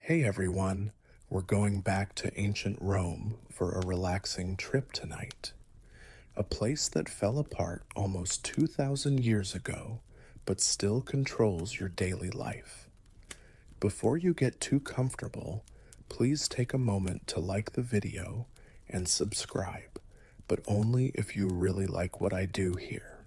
Hey everyone, we're going back to ancient Rome for a relaxing trip tonight. A place that fell apart almost 2,000 years ago, but still controls your daily life. Before you get too comfortable, please take a moment to like the video and subscribe, but only if you really like what I do here.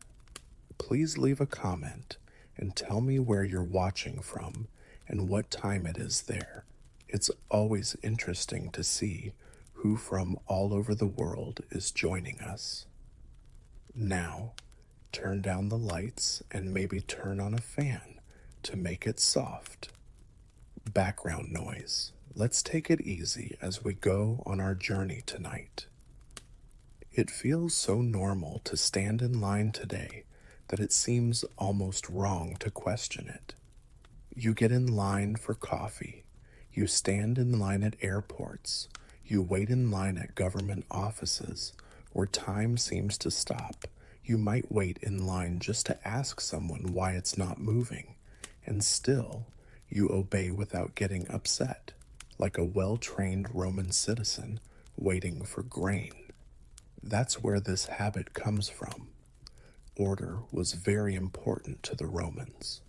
Please leave a comment and tell me where you're watching from and what time it is there. It's always interesting to see who from all over the world is joining us. Now, turn down the lights and maybe turn on a fan to make it soft. Background noise. Let's take it easy as we go on our journey tonight. It feels so normal to stand in line today that it seems almost wrong to question it. You get in line for coffee, you stand in line at airports, you wait in line at government offices where time seems to stop. You might wait in line just to ask someone why it's not moving, and still you obey without getting upset, like a well-trained Roman citizen waiting for grain. That's where this habit comes from. Order was very important to the Romans.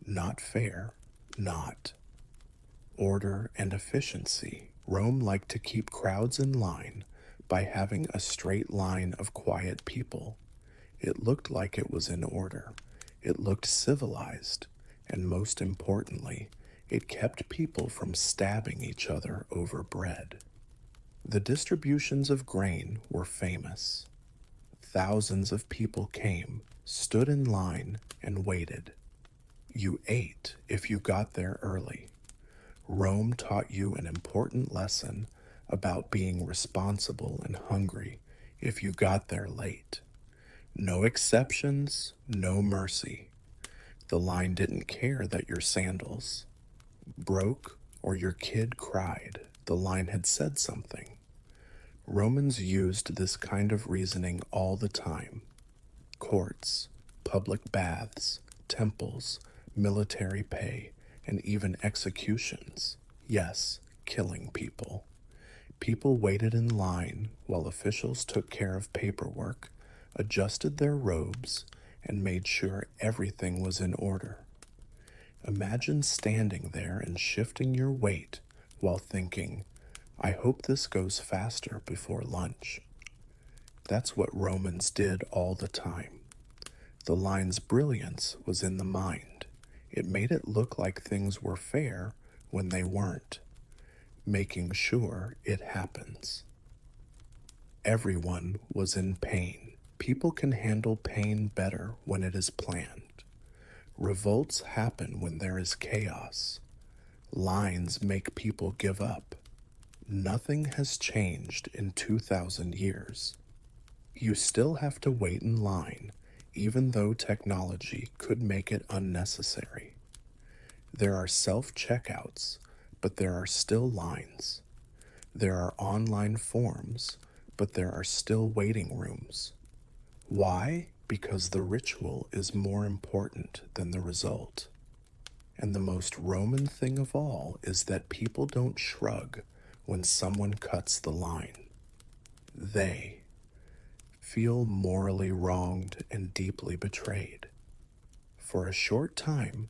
Not fair, not. Order and efficiency. Rome liked to keep crowds in line by having a straight line of quiet people. It looked like it was in order. It looked civilized, and most importantly, it kept people from stabbing each other over bread. The distributions of grain were famous. Thousands of people came, stood in line, and waited. You ate if you got there early. Rome taught you an important lesson about being responsible and hungry if you got there late. No exceptions, no mercy. The line didn't care that your sandals broke or your kid cried. The line had said something. Romans used this kind of reasoning all the time. Courts, public baths, temples, military pay, and even executions. Yes, killing people. People waited in line while officials took care of paperwork, adjusted their robes, and made sure everything was in order. Imagine standing there and shifting your weight while thinking, I hope this goes faster before lunch. That's what Romans did all the time. The line's brilliance was in the mind. It made it look like things were fair when they weren't, making sure it happens. Everyone was in pain. People can handle pain better when it is planned. Revolts happen when there is chaos. Lines make people give up. Nothing has changed in 2,000 years. You still have to wait in line, even though technology could make it unnecessary. There are self-checkouts, but there are still lines. There are online forms, but there are still waiting rooms. Why? Because the ritual is more important than the result. And the most Roman thing of all is that people don't shrug when someone cuts the line. They feel morally wronged and deeply betrayed. For a short time,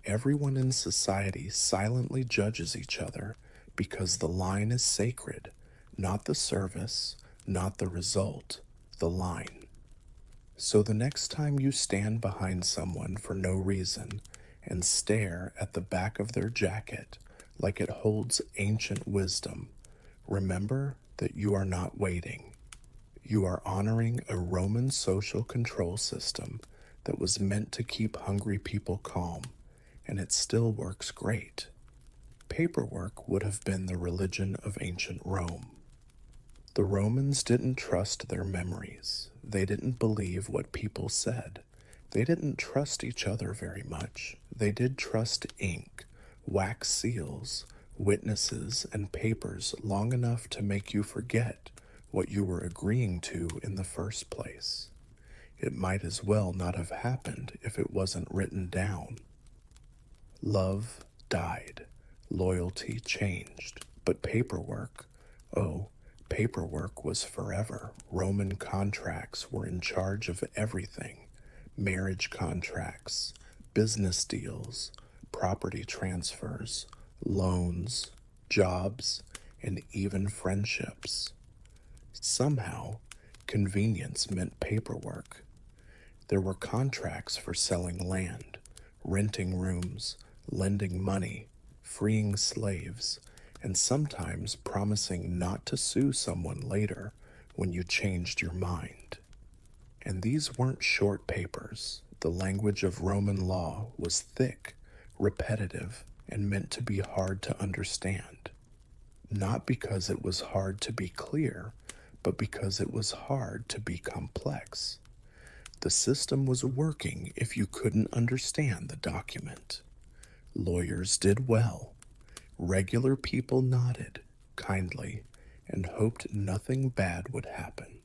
everyone in society silently judges each other because the line is sacred, not the service, not the result, the line. So the next time you stand behind someone for no reason and stare at the back of their jacket like it holds ancient wisdom, remember that you are not waiting. You are honoring a Roman social control system that was meant to keep hungry people calm, and it still works great. Paperwork would have been the religion of ancient Rome. The Romans didn't trust their memories. They didn't believe what people said. They didn't trust each other very much. They did trust ink, wax seals, witnesses, and papers long enough to make you forget what you were agreeing to in the first place. It might as well not have happened if it wasn't written down. Love died. Loyalty changed, but paperwork, oh, paperwork was forever. Roman contracts were in charge of everything: marriage contracts, business deals, property transfers, loans, jobs, and even friendships. Somehow, convenience meant paperwork. There were contracts for selling land, renting rooms, lending money, freeing slaves, and sometimes promising not to sue someone later when you changed your mind. And these weren't short papers. The language of Roman law was thick, repetitive, and meant to be hard to understand. Not because it was hard to be clear, but because it was hard to be complex. The system was working if you couldn't understand the document. Lawyers did well. Regular people nodded kindly and hoped nothing bad would happen.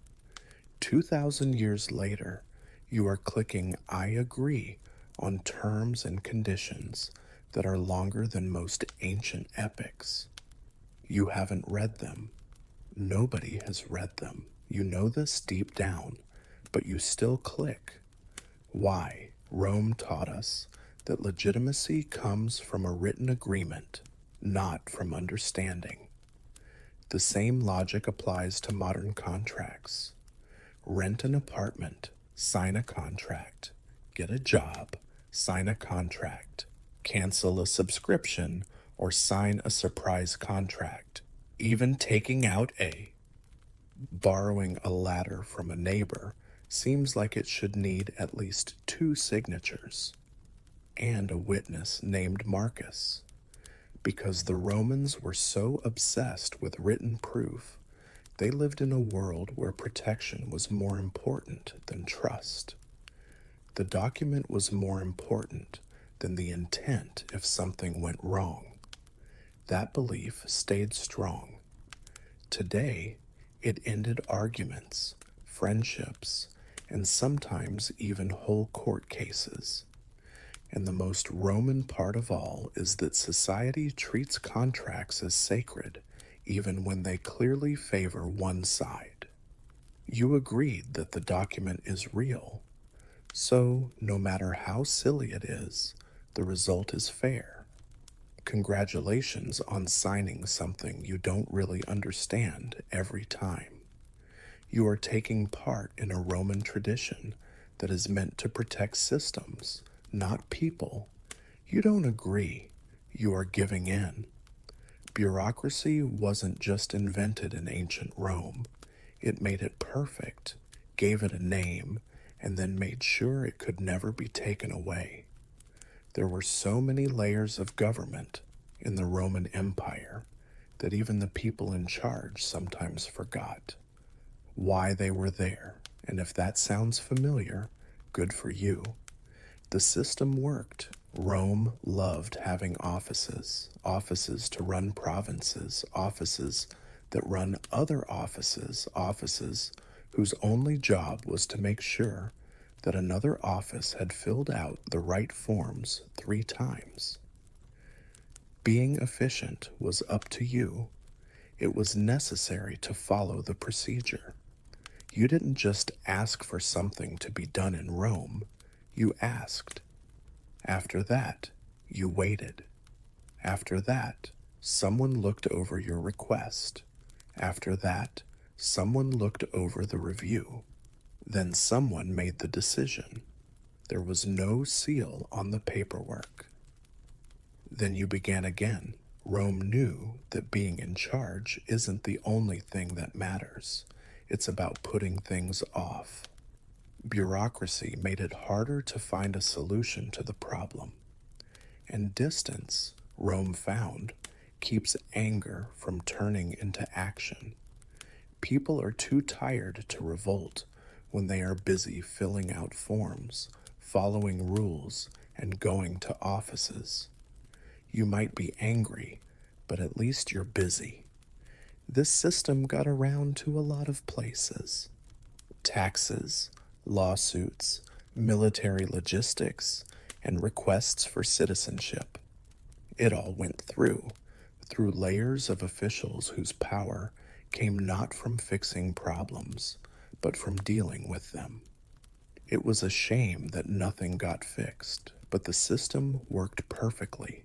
2,000 years later, you are clicking I agree on terms and conditions that are longer than most ancient epics. You haven't read them. Nobody has read them. You know this deep down, but you still click. Why? Rome taught us that legitimacy comes from a written agreement, not from understanding. The same logic applies to modern contracts. Rent an apartment, sign a contract. Get a job, sign a contract. Cancel a subscription or sign a surprise contract. Even taking out borrowing a ladder from a neighbor seems like it should need at least 2 signatures and a witness named Marcus, because the Romans were so obsessed with written proof. They lived in a world where protection was more important than trust. The document was more important than the intent if something went wrong. That belief stayed strong. Today, it ended arguments, friendships, and sometimes even whole court cases. And the most Roman part of all is that society treats contracts as sacred, even when they clearly favor one side. You agreed that the document is real, so no matter how silly it is, the result is fair. Congratulations on signing something you don't really understand every time. You are taking part in a Roman tradition that is meant to protect systems, not people. You don't agree, you are giving in. Bureaucracy wasn't just invented in ancient Rome, it made it perfect, gave it a name, and then made sure it could never be taken away. There were so many layers of government in the Roman Empire that even the people in charge sometimes forgot why they were there. And if that sounds familiar, good for you. The system worked. Rome loved having offices, offices to run provinces, offices that run other offices, offices whose only job was to make sure that another office had filled out the right forms 3 times. Being efficient was up to you. It was necessary to follow the procedure. You didn't just ask for something to be done in Rome, you asked. After that, you waited. After that, someone looked over your request. After that, someone looked over the review. Then someone made the decision. There was no seal on the paperwork. Then you began again. Rome knew that being in charge isn't the only thing that matters. It's about putting things off. Bureaucracy made it harder to find a solution to the problem. And distance, Rome found, keeps anger from turning into action. People are too tired to revolt when they are busy filling out forms, following rules, and going to offices. You might be angry, but at least you're busy. This system got around to a lot of places. Taxes, lawsuits, military logistics, and requests for citizenship. It all went through layers of officials whose power came not from fixing problems, but from dealing with them. It was a shame that nothing got fixed, but the system worked perfectly.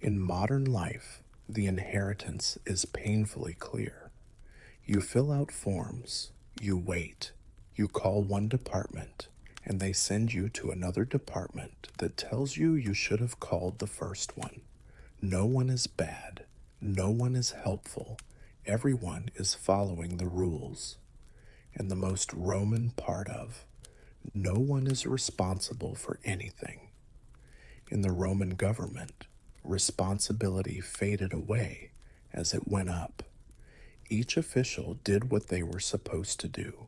In modern life, the inheritance is painfully clear. You fill out forms, you wait, you call one department, and they send you to another department that tells you you should have called the first one. No one is bad, no one is helpful, everyone is following the rules. And the most Roman part of, no one is responsible for anything. In the Roman government, responsibility faded away as it went up. Each official did what they were supposed to do.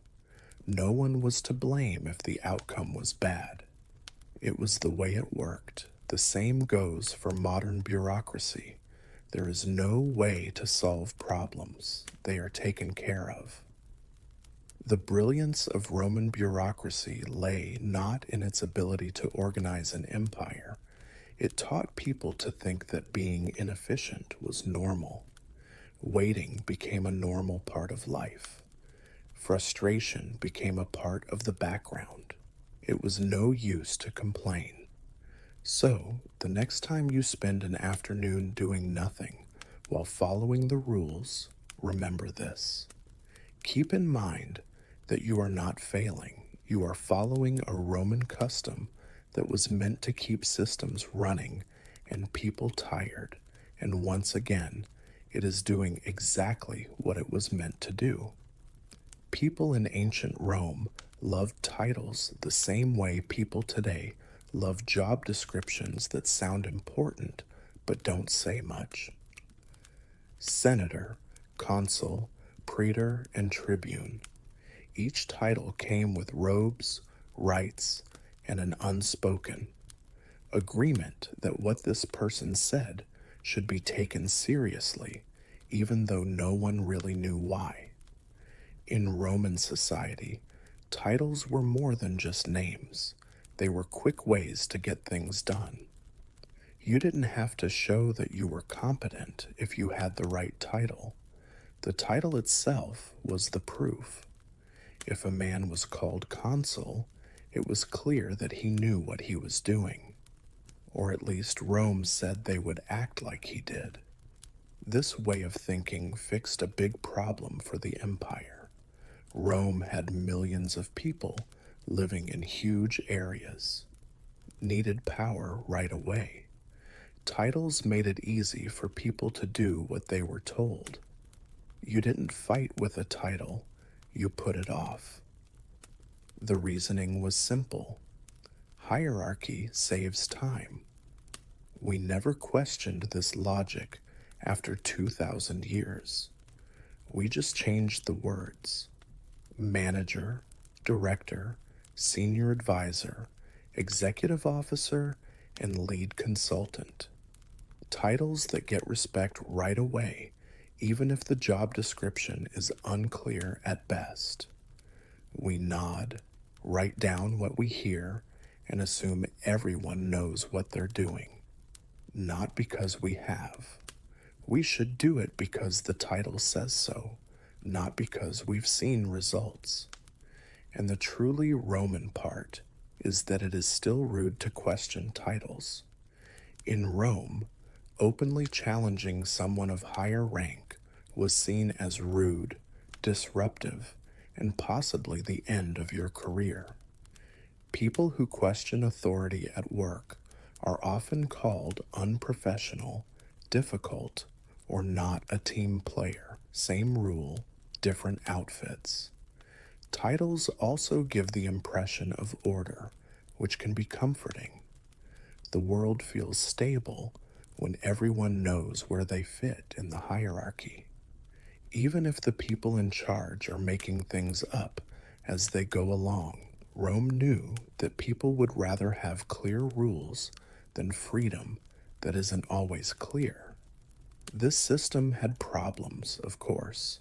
No one was to blame if the outcome was bad. It was the way it worked. The same goes for modern bureaucracy. There is no way to solve problems. They are taken care of. The brilliance of Roman bureaucracy lay not in its ability to organize an empire. It taught people to think that being inefficient was normal. Waiting became a normal part of life. Frustration became a part of the background. It was no use to complain. So, the next time you spend an afternoon doing nothing while following the rules, remember this. Keep in mind that you are not failing. You are following a Roman custom that was meant to keep systems running and people tired, and once again, it is doing exactly what it was meant to do. People in ancient Rome loved titles the same way people today love job descriptions that sound important but don't say much. Senator, consul, praetor, and tribune. Each title came with robes, rights, and an unspoken agreement that what this person said should be taken seriously, even though no one really knew why. In Roman society, titles were more than just names. They were quick ways to get things done. You didn't have to show that you were competent if you had the right title. The title itself was the proof. If a man was called consul, it was clear that he knew what he was doing. Or at least Rome said they would act like he did. This way of thinking fixed a big problem for the empire. Rome had millions of people living in huge areas, needed power right away. Titles made it easy for people to do what they were told. You didn't fight with a title, you put it off. The reasoning was simple. Hierarchy saves time. We never questioned this logic after 2,000 years. We just changed the words. Manager, director, senior advisor, executive officer, and lead consultant. Titles that get respect right away, even if the job description is unclear at best. We nod, write down what we hear, and assume everyone knows what they're doing. Not because we have. We should do it because the title says so, not because we've seen results. And the truly Roman part is that it is still rude to question titles. In Rome, openly challenging someone of higher rank was seen as rude, disruptive, and possibly the end of your career. People who question authority at work are often called unprofessional, difficult, or not a team player. Same rule, different outfits. Titles also give the impression of order, which can be comforting. The world feels stable when everyone knows where they fit in the hierarchy. Even if the people in charge are making things up as they go along, Rome knew that people would rather have clear rules than freedom that isn't always clear. This system had problems, of course.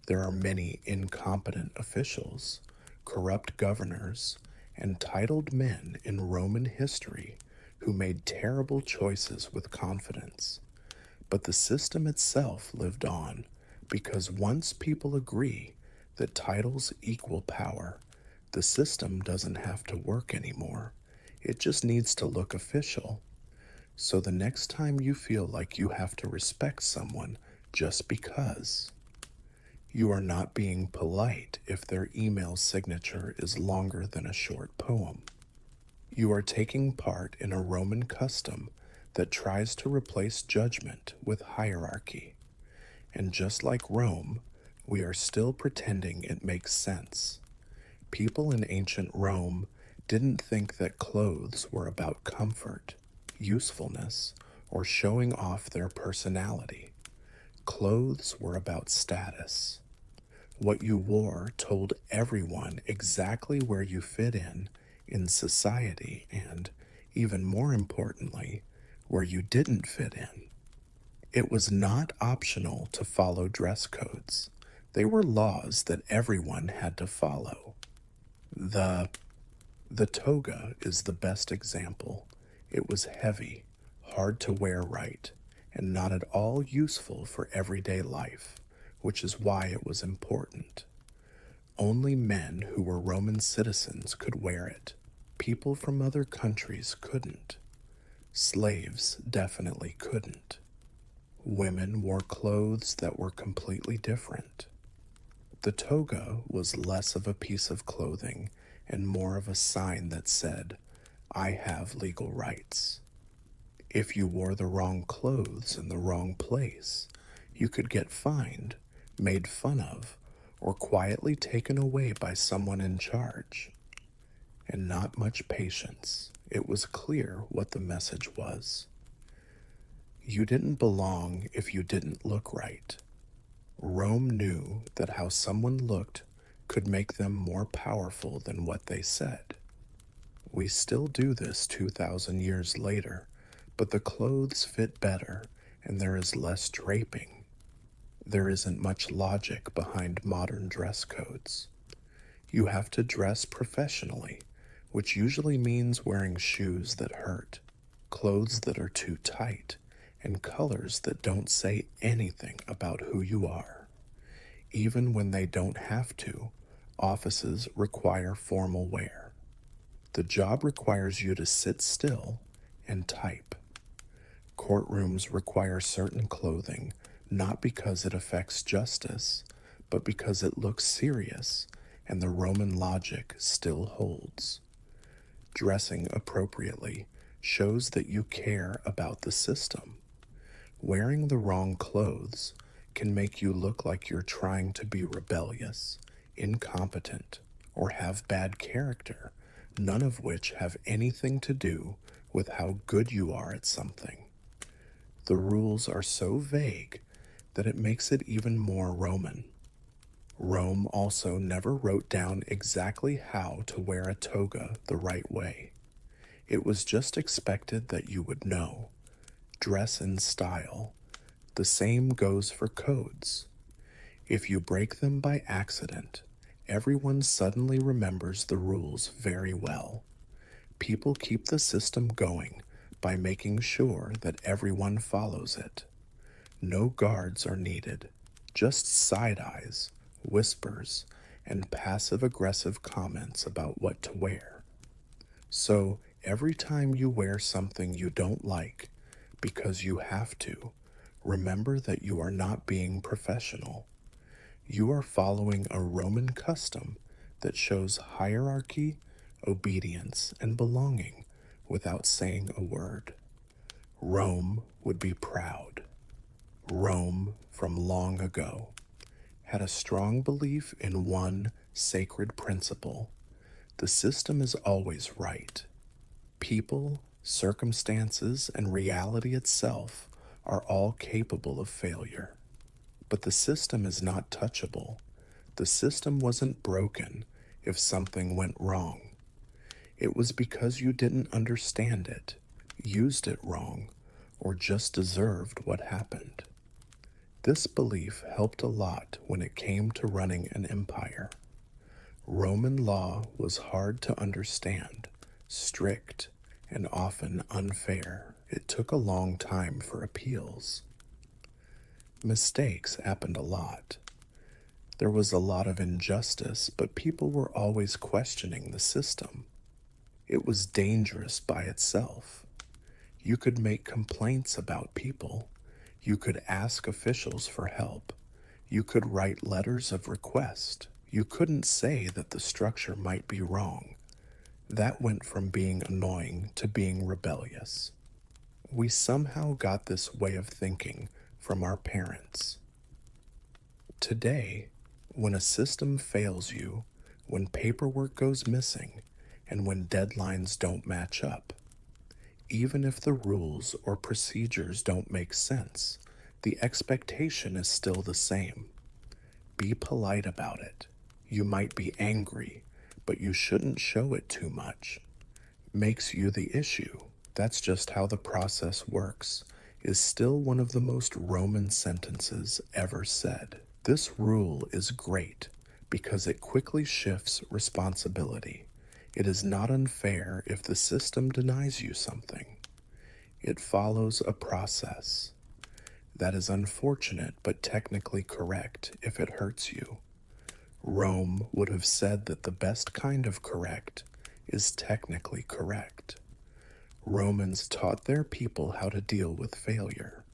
There are many incompetent officials, corrupt governors, and titled men in Roman history who made terrible choices with confidence. But the system itself lived on because once people agree that titles equal power, the system doesn't have to work anymore. It just needs to look official. So the next time you feel like you have to respect someone just because, you are not being polite if their email signature is longer than a short poem. You are taking part in a Roman custom that tries to replace judgment with hierarchy. And just like Rome, we are still pretending it makes sense. People in ancient Rome didn't think that clothes were about comfort, usefulness, or showing off their personality. Clothes were about status. What you wore told everyone exactly where you fit in society, and, even more importantly, where you didn't fit in. It was not optional to follow dress codes. They were laws that everyone had to follow. The the toga is the best example. It was heavy, hard to wear right, and not at all useful for everyday life, which is why it was important. Only men who were Roman citizens could wear it. People from other countries couldn't. Slaves definitely couldn't. Women wore clothes that were completely different. The toga was less of a piece of clothing and more of a sign that said, I have legal rights. If you wore the wrong clothes in the wrong place, you could get fined, made fun of, or quietly taken away by someone in charge. And not much patience. It was clear what the message was. You didn't belong if you didn't look right. Rome knew that how someone looked could make them more powerful than what they said. We still do this 2,000 years later, but the clothes fit better and there is less draping. There isn't much logic behind modern dress codes. You have to dress professionally, which usually means wearing shoes that hurt, clothes that are too tight, and colors that don't say anything about who you are. Even when they don't have to, offices require formal wear. The job requires you to sit still and type. Courtrooms require certain clothing, not because it affects justice, but because it looks serious and the Roman logic still holds. Dressing appropriately shows that you care about the system. Wearing the wrong clothes can make you look like you're trying to be rebellious, incompetent, or have bad character, none of which have anything to do with how good you are at something. The rules are so vague that it makes it even more Roman. Rome also never wrote down exactly how to wear a toga the right way. It was just expected that you would know. Dress in style. The same goes for codes. If you break them by accident, everyone suddenly remembers the rules very well. People keep the system going by making sure that everyone follows it. No guards are needed, just side eyes, whispers, and passive aggressive comments about what to wear. So every time you wear something you don't like, because you have to, remember that you are not being professional. You are following a Roman custom that shows hierarchy, obedience, and belonging without saying a word. Rome would be proud. Rome, from long ago, had a strong belief in one sacred principle. The system is always right. People, circumstances, and reality itself are all capable of failure. But the system is not touchable. The system wasn't broken if something went wrong. It was because you didn't understand it, used it wrong, or just deserved what happened. This belief helped a lot when it came to running an empire. Roman law was hard to understand, strict, and often unfair. It took a long time for appeals. Mistakes happened a lot. There was a lot of injustice, but people were always questioning the system. It was dangerous by itself. You could make complaints about people. You could ask officials for help. You could write letters of request. You couldn't say that the structure might be wrong. That went from being annoying to being rebellious. We somehow got this way of thinking from our parents. Today, when a system fails you, when paperwork goes missing, and when deadlines don't match up, even if the rules or procedures don't make sense, the expectation is still the same. Be polite about it. You might be angry, but you shouldn't show it too much. Makes you the issue. That's just how the process works, is still one of the most Roman sentences ever said. This rule is great because it quickly shifts responsibility. It is not unfair if the system denies you something. It follows a process. That is unfortunate but technically correct if it hurts you. Rome would have said that the best kind of correct is technically correct. Romans taught their people how to deal with failure.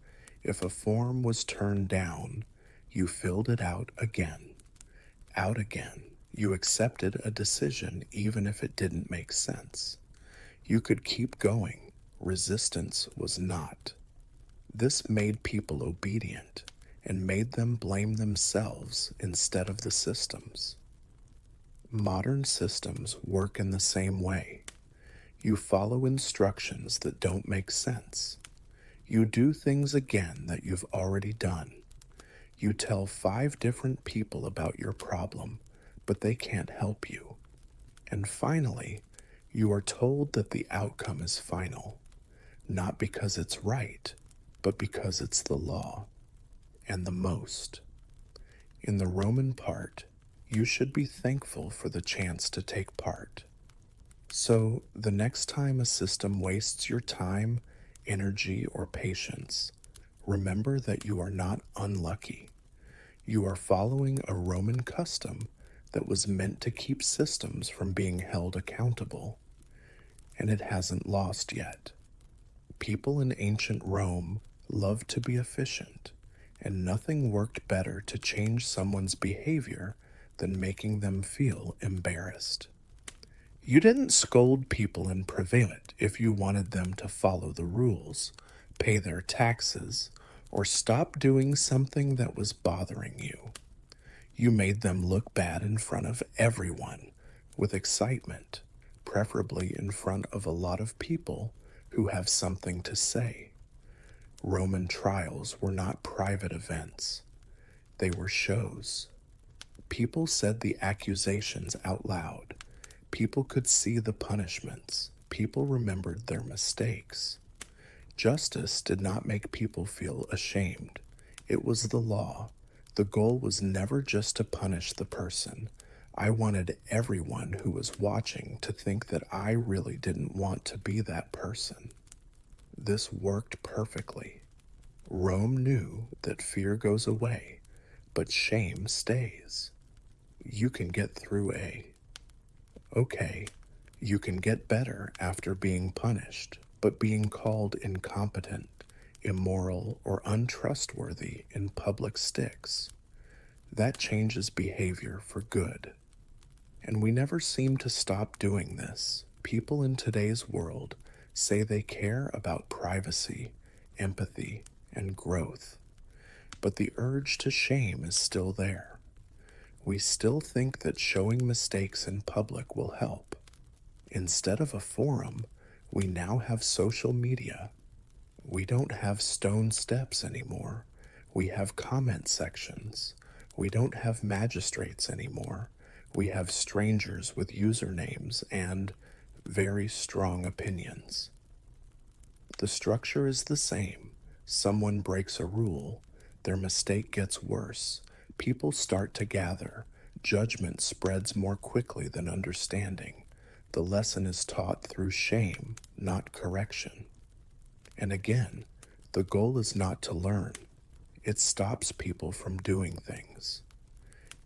If a form was turned down, you filled it out again. Out again. You accepted a decision even if it didn't make sense. You could keep going. Resistance was not. This made people obedient and made them blame themselves instead of the systems. Modern systems work in the same way. You follow instructions that don't make sense. You do things again that you've already done. You tell 5 different people about your problem, but they can't help you. And finally, you are told that the outcome is final, not because it's right, but because it's the law, and the most. In the Roman part, you should be thankful for the chance to take part. So, the next time a system wastes your time, energy, or patience, remember that you are not unlucky. You are following a Roman custom that was meant to keep systems from being held accountable, and it hasn't lost yet. People in ancient Rome loved to be efficient, and nothing worked better to change someone's behavior than making them feel embarrassed. You didn't scold people in private if you wanted them to follow the rules, pay their taxes, or stop doing something that was bothering you. You made them look bad in front of everyone, with excitement, preferably in front of a lot of people who have something to say. Roman trials were not private events. They were shows. People said the accusations out loud. People could see the punishments. People remembered their mistakes. Justice did not make people feel ashamed. It was the law. The goal was never just to punish the person. I wanted everyone who was watching to think that I really didn't want to be that person. This worked perfectly. Rome knew that fear goes away, but shame stays. You can get through Okay, you can get better after being punished, but being called incompetent, immoral, or untrustworthy in public sticks. That changes behavior for good. And we never seem to stop doing this. People in today's world say they care about privacy, empathy, and growth. But the urge to shame is still there. We still think that showing mistakes in public will help. Instead of a forum, we now have social media. We don't have stone steps anymore. We have comment sections. We don't have magistrates anymore. We have strangers with usernames and very strong opinions. The structure is the same. Someone breaks a rule. Their mistake gets worse. People start to gather. Judgment spreads more quickly than understanding. The lesson is taught through shame, not correction. And again, the goal is not to learn. It stops people from doing things.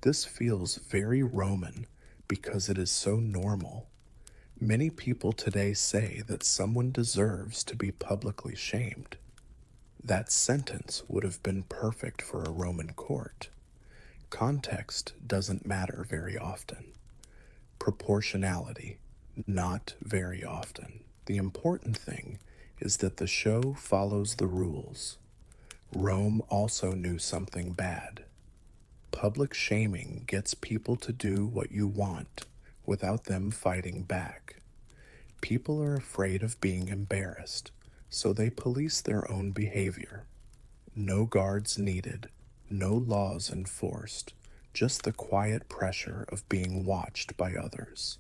This feels very Roman because it is so normal. Many people today say that someone deserves to be publicly shamed. That sentence would have been perfect for a Roman court. Context doesn't matter very often. Proportionality, not very often. The important thing is that the show follows the rules. Rome also knew something bad. Public shaming gets people to do what you want without them fighting back. People are afraid of being embarrassed, so they police their own behavior. No guards needed, no laws enforced, just the quiet pressure of being watched by others.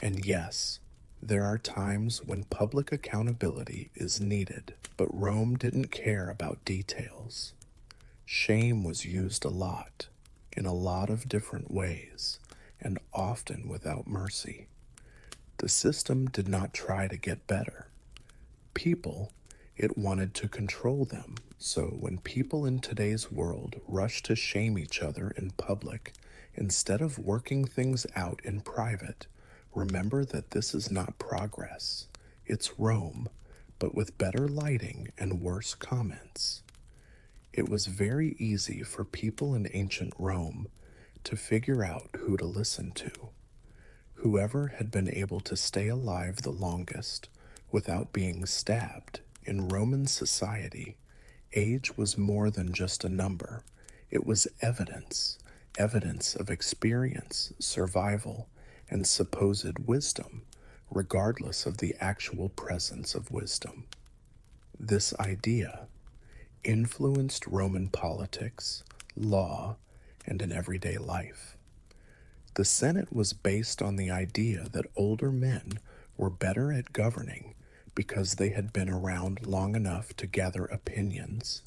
And yes, there are times when public accountability is needed, but Rome didn't care about details. Shame was used a lot, in a lot of different ways, and often without mercy. The system did not try to get better. People, it wanted to control them. So when people in today's world rush to shame each other in public, instead of working things out in private, remember that this is not progress. It's Rome, but with better lighting and worse comments. It was very easy for people in ancient Rome to figure out who to listen to. Whoever had been able to stay alive the longest without being stabbed. In Roman society, age was more than just a number. It was evidence, evidence of experience, survival, and supposed wisdom, regardless of the actual presence of wisdom. This idea influenced Roman politics, law, and in everyday life. The Senate was based on the idea that older men were better at governing because they had been around long enough to gather opinions,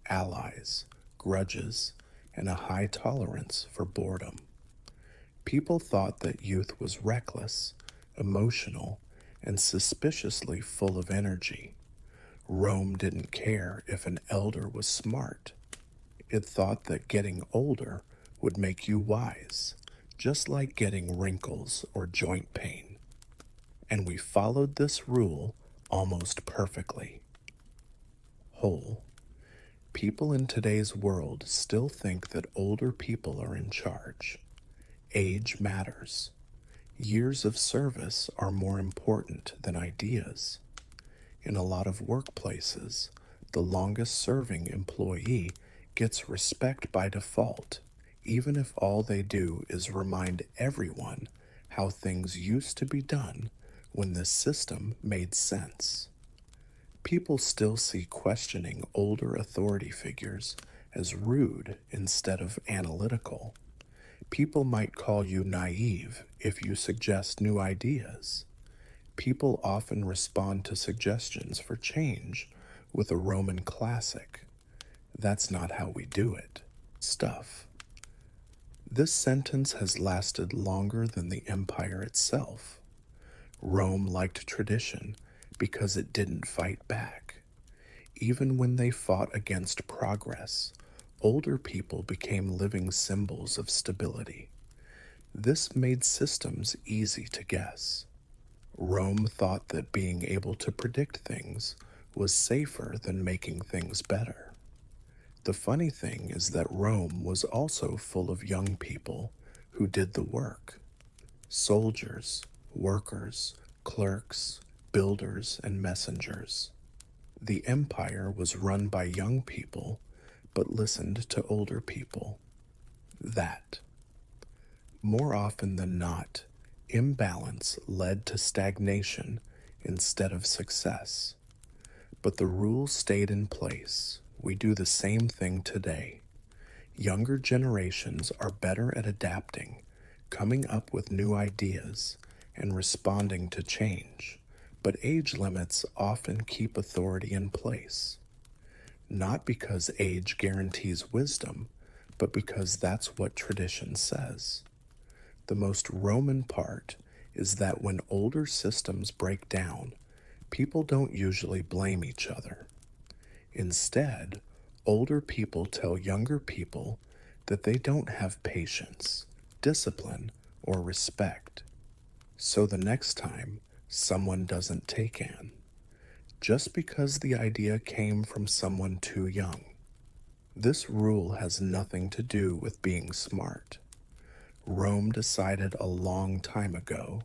allies, grudges, and a high tolerance for boredom. People thought that youth was reckless, emotional, and suspiciously full of energy. Rome didn't care if an elder was smart. It thought that getting older would make you wise, just like getting wrinkles or joint pain. And we followed this rule almost perfectly. Whole. People in today's world still think that older people are in charge. Age matters. Years of service are more important than ideas. In a lot of workplaces, the longest serving employee gets respect by default, even if all they do is remind everyone how things used to be done when this system made sense. People still see questioning older authority figures as rude instead of analytical. People might call you naive if you suggest new ideas. People often respond to suggestions for change with a Roman classic. That's not how we do it. Stuff. This sentence has lasted longer than the empire itself. Rome liked tradition because it didn't fight back. Even when they fought against progress, older people became living symbols of stability. This made systems easy to guess. Rome thought that being able to predict things was safer than making things better. The funny thing is that Rome was also full of young people who did the work. Soldiers, workers, clerks, builders, and messengers. The empire was run by young people, but listened to older people. That. More often than not, imbalance led to stagnation instead of success. But the rules stayed in place. We do the same thing today. Younger generations are better at adapting, coming up with new ideas, and responding to change, but age limits often keep authority in place. Not because age guarantees wisdom, but because that's what tradition says. The most Roman part is that when older systems break down, people don't usually blame each other. Instead, older people tell younger people that they don't have patience, discipline, or respect. So the next time someone doesn't take an, just because the idea came from someone too young. This rule has nothing to do with being smart. Rome decided a long time ago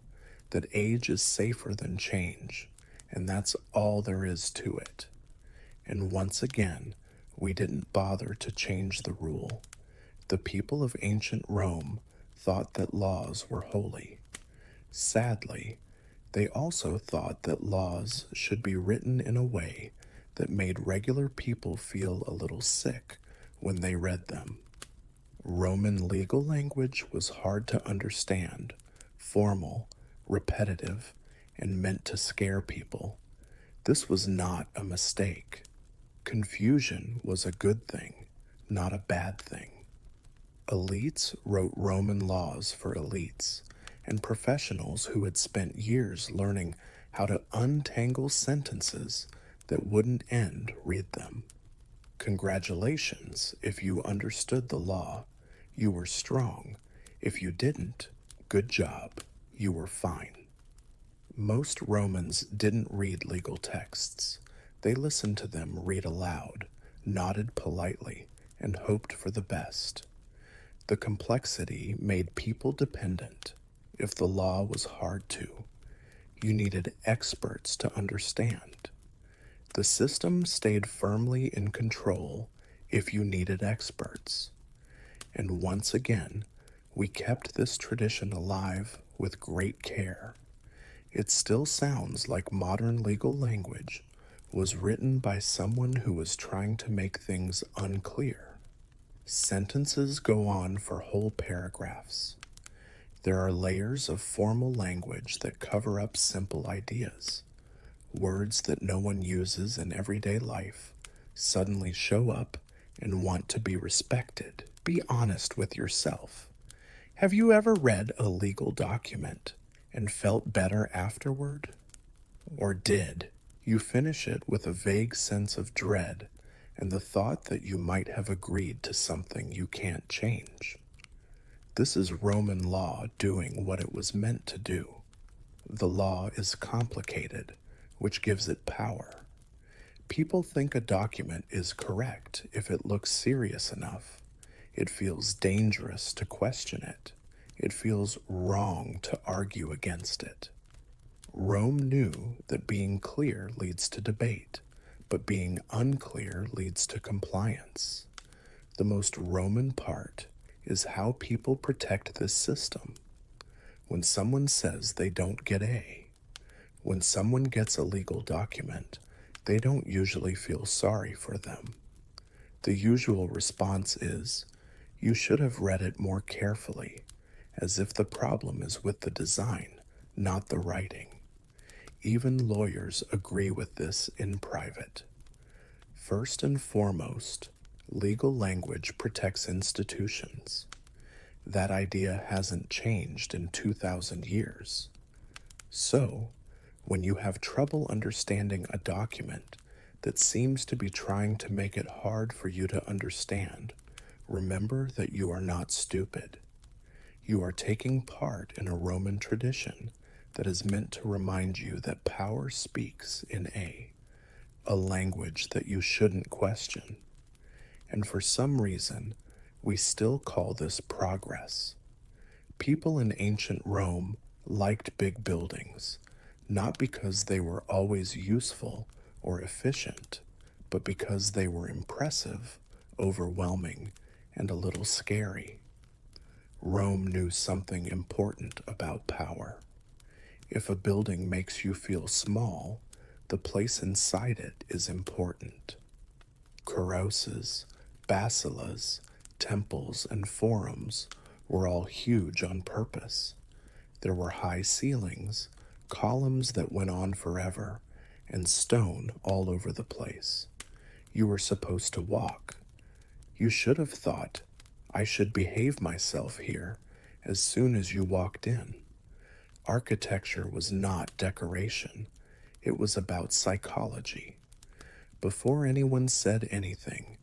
that age is safer than change, and that's all there is to it. And once again, we didn't bother to change the rule. The people of ancient Rome thought that laws were holy. Sadly, they also thought that laws should be written in a way that made regular people feel a little sick when they read them. Roman legal language was hard to understand, formal, repetitive, and meant to scare people. This was not a mistake. Confusion was a good thing, not a bad thing. Elites wrote Roman laws for elites, and professionals who had spent years learning how to untangle sentences that wouldn't end read them. Congratulations if you understood the law. You were strong. If you didn't, good job. You were fine. Most Romans didn't read legal texts. They listened to them read aloud, nodded politely, and hoped for the best. The complexity made people dependent. If the law was hard to, you needed experts to understand. The system stayed firmly in control if you needed experts. And once again, we kept this tradition alive with great care. It still sounds like modern legal language was written by someone who was trying to make things unclear. Sentences go on for whole paragraphs. There are layers of formal language that cover up simple ideas. Words that no one uses in everyday life suddenly show up and want to be respected. Be honest with yourself. Have you ever read a legal document and felt better afterward? Or did you finish it with a vague sense of dread and the thought that you might have agreed to something you can't change? This is Roman law doing what it was meant to do. The law is complicated, which gives it power. People think a document is correct if it looks serious enough. It feels dangerous to question it. It feels wrong to argue against it. Rome knew that being clear leads to debate, but being unclear leads to compliance. The most Roman part is how people protect this system. When someone says they don't get A, when someone gets a legal document, they don't usually feel sorry for them. The usual response is, "You should have read it more carefully," as if the problem is with the design, not the writing. Even lawyers agree with this in private. First and foremost, legal language protects institutions. That idea hasn't changed in 2,000 years. So, when you have trouble understanding a document that seems to be trying to make it hard for you to understand, remember that you are not stupid. You are taking part in a Roman tradition that is meant to remind you that power speaks in a language that you shouldn't question. And for some reason, we still call this progress. People in ancient Rome liked big buildings, not because they were always useful or efficient, but because they were impressive, overwhelming, and a little scary. Rome knew something important about power. If a building makes you feel small, the place inside it is important. Carouses, basilas, temples, and forums were all huge on purpose. There were high ceilings, columns that went on forever, and stone all over the place. You were supposed to walk. You should have thought, "I should behave myself here," as soon as you walked in. Architecture was not decoration, it was about psychology. Before anyone said anything,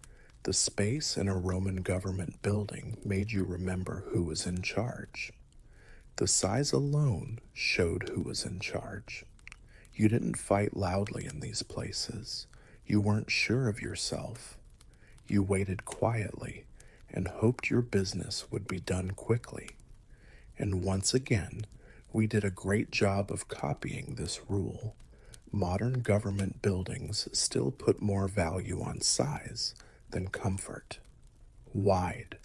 the space in a Roman government building made you remember who was in charge. The size alone showed who was in charge. You didn't fight loudly in these places. You weren't sure of yourself. You waited quietly and hoped your business would be done quickly. And once again, we did a great job of copying this rule. Modern government buildings still put more value on size than comfort. Wide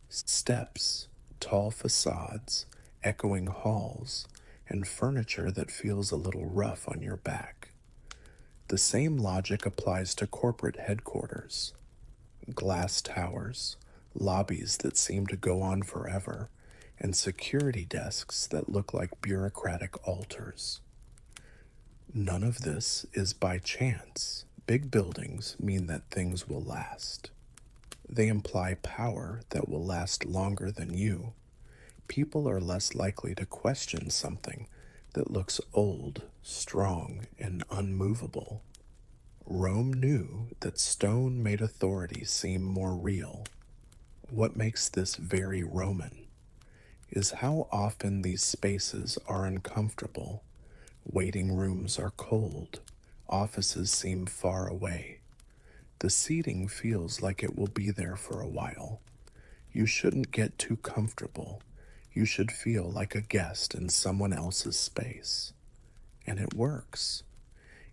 steps, tall facades, echoing halls, and furniture that feels a little rough on your back. The same logic applies to corporate headquarters. Glass towers, lobbies that seem to go on forever, and security desks that look like bureaucratic altars. None of this is by chance. Big buildings mean that things will last. They imply power that will last longer than you. People are less likely to question something that looks old, strong, and unmovable. Rome knew that stone made authority seem more real. What makes this very Roman is how often these spaces are uncomfortable. Waiting rooms are cold. Offices seem far away. The seating feels like it will be there for a while. You shouldn't get too comfortable. You should feel like a guest in someone else's space. And it works.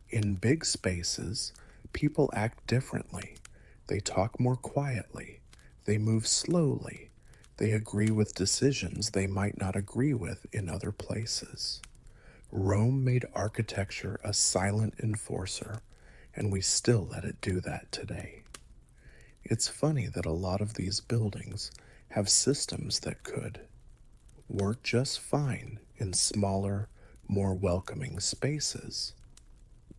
In big spaces, people act differently. They talk more quietly. They move slowly. They agree with decisions they might not agree with in other places. Rome made architecture a silent enforcer, and we still let it do that today. It's funny that a lot of these buildings have systems that could work just fine in smaller, more welcoming spaces.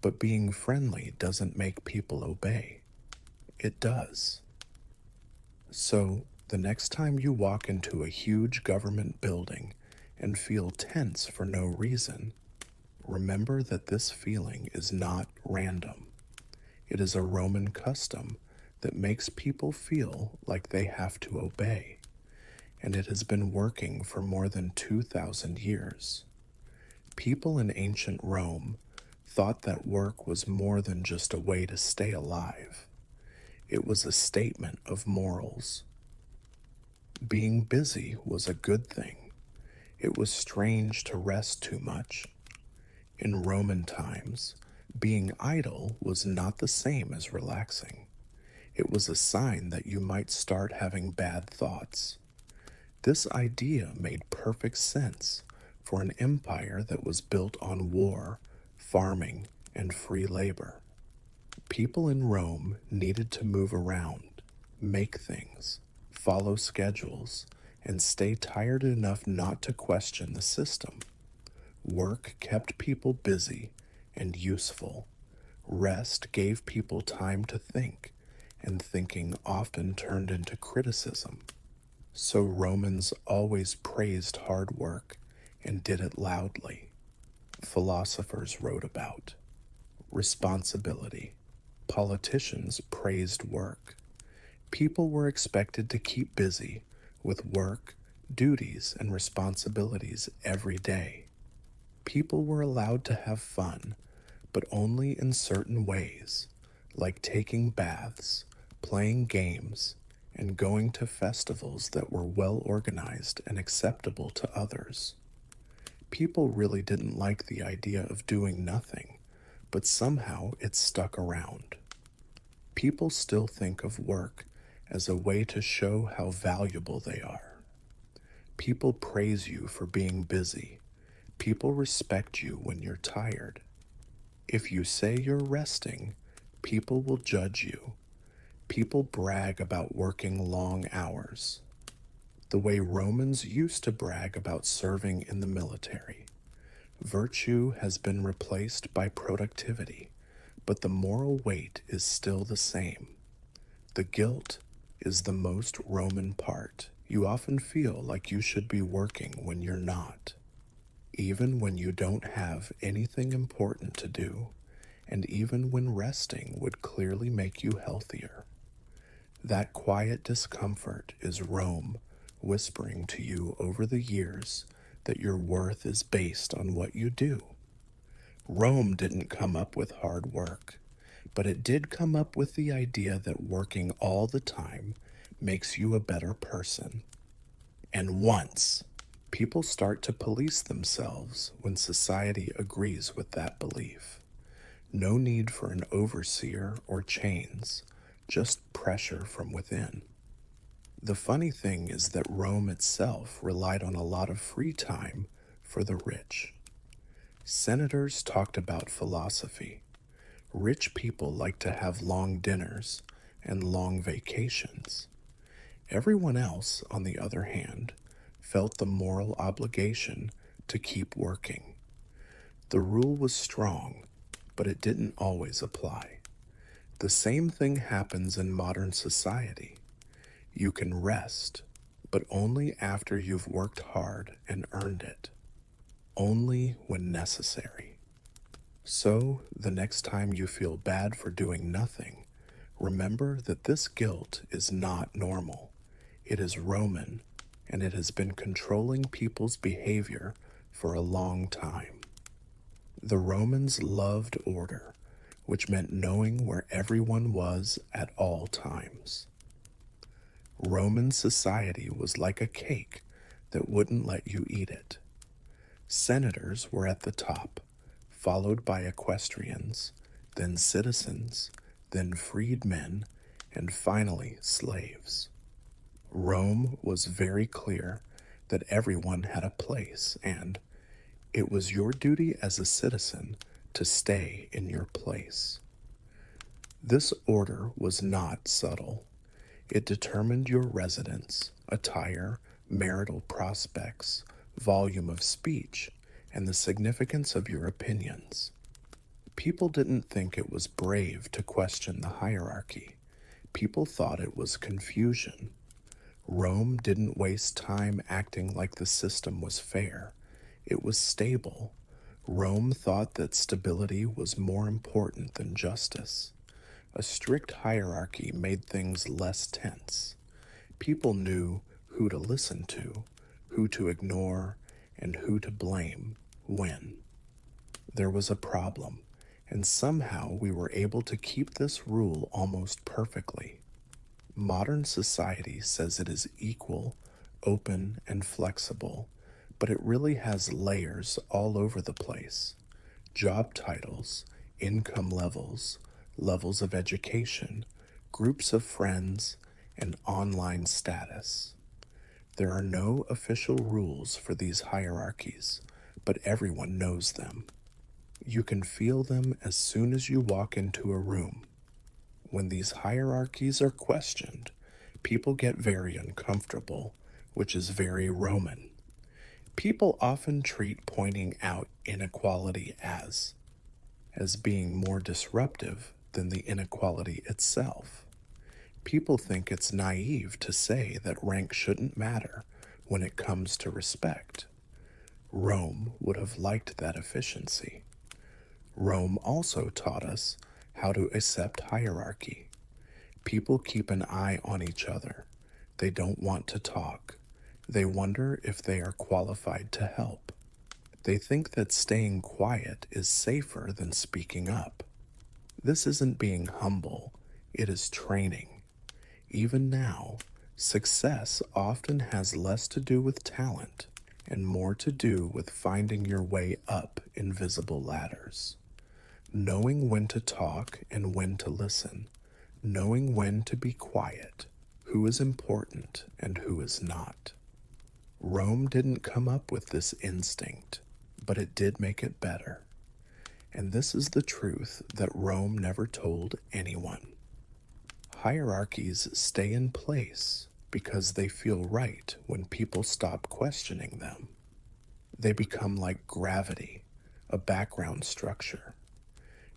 But being friendly doesn't make people obey. It does. So, the next time you walk into a huge government building and feel tense for no reason, remember that this feeling is not random. It is a Roman custom that makes people feel like they have to obey, and it has been working for more than 2,000 years. People in ancient Rome thought that work was more than just a way to stay alive. It was a statement of morals. Being busy was a good thing. It was strange to rest too much. In Roman times, being idle was not the same as relaxing. It was a sign that you might start having bad thoughts. This idea made perfect sense for an empire that was built on war, farming, and free labor. People in Rome needed to move around, make things, follow schedules, and stay tired enough not to question the system. Work kept people busy and useful. Rest gave people time to think, and thinking often turned into criticism. So Romans always praised hard work and did it loudly. Philosophers wrote about responsibility. Politicians praised work. People were expected to keep busy with work, duties, and responsibilities every day. People were allowed to have fun, but only in certain ways, like taking baths, playing games, and going to festivals that were well organized and acceptable to others. People really didn't like the idea of doing nothing, but somehow it stuck around. People still think of work as a way to show how valuable they are. People praise you for being busy. People respect you when you're tired. If you say you're resting, people will judge you. People brag about working long hours, the way Romans used to brag about serving in the military. Virtue has been replaced by productivity, but the moral weight is still the same. The guilt is the most Roman part. You often feel like you should be working when you're not. even when you don't have anything important to do, and even when resting would clearly make you healthier. That quiet discomfort is Rome whispering to you over the years that your worth is based on what you do. Rome didn't come up with hard work, but it did come up with the idea that working all the time makes you a better person. And once people start to police themselves when society agrees with that belief, no need for an overseer or chains, just pressure from within. The funny thing is that Rome itself relied on a lot of free time for the rich. Senators talked about philosophy. Rich people like to have long dinners and long vacations. Everyone else, on the other hand, felt the moral obligation to keep working. The rule was strong, but it didn't always apply. The same thing happens in modern society. You can rest, but only after you've worked hard and earned it. Only when necessary. So, the next time you feel bad for doing nothing, remember that this guilt is not normal. It is Roman, and it has been controlling people's behavior for a long time. The Romans loved order, which meant knowing where everyone was at all times. Roman society was like a cake that wouldn't let you eat it. Senators were at the top, followed by equestrians, then citizens, then freedmen, and finally slaves. Rome was very clear that everyone had a place, and it was your duty as a citizen to stay in your place. This order was not subtle. It determined your residence, attire, marital prospects, volume of speech, and the significance of your opinions. People didn't think it was brave to question the hierarchy. People thought it was confusion. Rome didn't waste time acting like the system was fair. It was stable. Rome thought that stability was more important than justice. A strict hierarchy made things less tense. People knew who to listen to, who to ignore, and who to blame when. There was a problem, and somehow we were able to keep this rule almost perfectly. Modern society says it is equal, open, and flexible, but it really has layers all over the place. Job titles, income levels, levels of education, groups of friends, and online status. There are no official rules for these hierarchies, but everyone knows them. You can feel them as soon as you walk into a room. When these hierarchies are questioned, people get very uncomfortable, which is very Roman. People often treat pointing out inequality as being more disruptive than the inequality itself. People think it's naive to say that rank shouldn't matter when it comes to respect. Rome would have liked that efficiency. Rome also taught us how to accept hierarchy. People keep an eye on each other. They don't want to talk. They wonder if they are qualified to help. They think that staying quiet is safer than speaking up. This isn't being humble, it is training. Even now, success often has less to do with talent and more to do with finding your way up invisible ladders. Knowing when to talk and when to listen. Knowing when to be quiet, who is important and who is not. Rome didn't come up with this instinct, but it did make it better. And this is the truth that Rome never told anyone. Hierarchies stay in place because they feel right when people stop questioning them. They become like gravity, a background structure.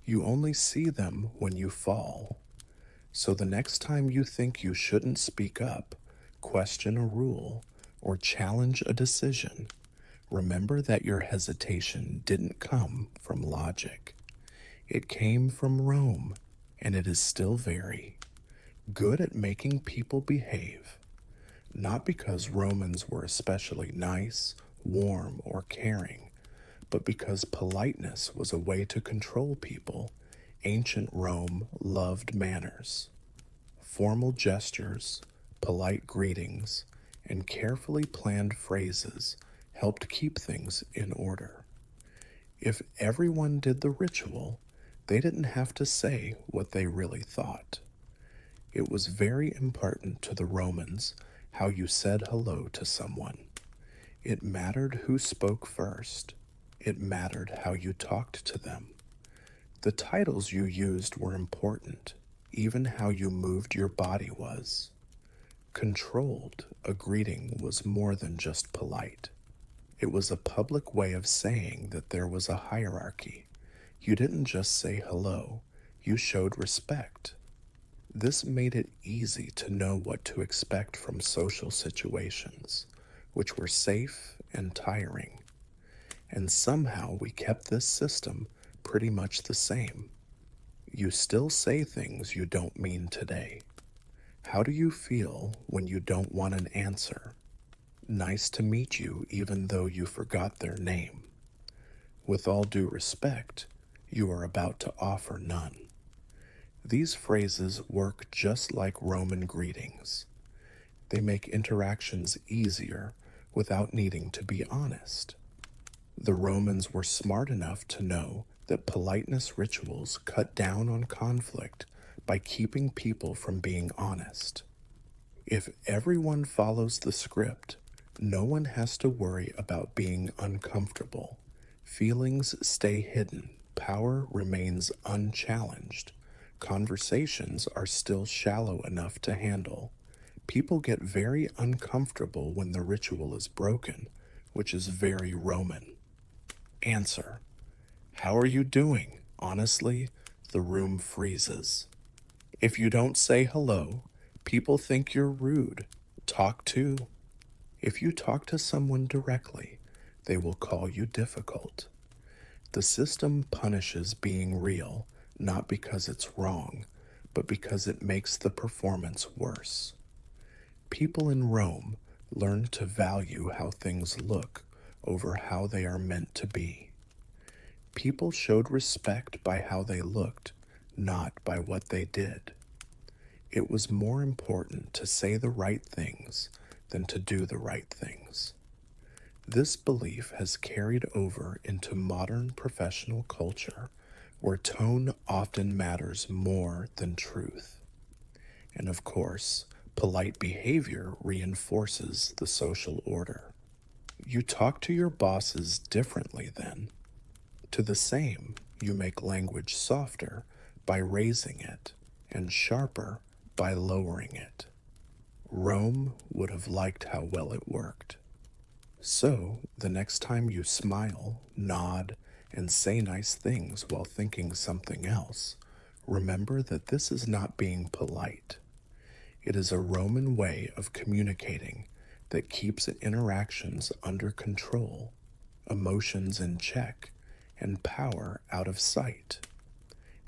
You only see them when you fall. So the next time you think you shouldn't speak up, question a rule, or challenge a decision, Remember that your hesitation didn't come from logic. It came from Rome, and it is still very good at making people behave. Not because Romans were especially nice, warm, or caring, but because politeness was a way to control people. Ancient Rome loved manners. Formal gestures, polite greetings, and carefully planned phrases helped keep things in order. If everyone did the ritual, they didn't have to say what they really thought. It was very important to the Romans how you said hello to someone. It mattered who spoke first. It mattered how you talked to them. The titles you used were important, even how you moved your body was. Controlled, a greeting was more than just polite. It was a public way of saying that there was a hierarchy. You didn't just say hello, you showed respect. This made it easy to know what to expect from social situations, which were safe and tiring. And somehow we kept this system pretty much the same. You still say things you don't mean today. How do you feel when you don't want an answer? Nice to meet you, even though you forgot their name. With all due respect, you are about to offer none. These phrases work just like Roman greetings. They make interactions easier without needing to be honest. The Romans were smart enough to know that politeness rituals cut down on conflict by keeping people from being honest. If everyone follows the script, no one has to worry about being uncomfortable. Feelings stay hidden. Power remains unchallenged. Conversations are still shallow enough to handle. People get very uncomfortable when the ritual is broken, which is very Roman. Answer: how are you doing? Honestly, the room freezes. If you don't say hello, people think you're rude. Talk to. If you talk to someone directly, they will call you difficult. The system punishes being real, not because it's wrong, but because it makes the performance worse. People in Rome learned to value how things look over how they are meant to be. People showed respect by how they looked, not by what they did. It was more important to say the right things than to do the right things. This belief has carried over into modern professional culture, where tone often matters more than truth. And of course, polite behavior reinforces the social order. You talk to your bosses differently then. To the same, you make language softer by raising it and sharper by lowering it. Rome would have liked how well it worked. So, the next time you smile, nod, and say nice things while thinking something else, remember that this is not being polite. It is a Roman way of communicating that keeps interactions under control, emotions in check, and power out of sight.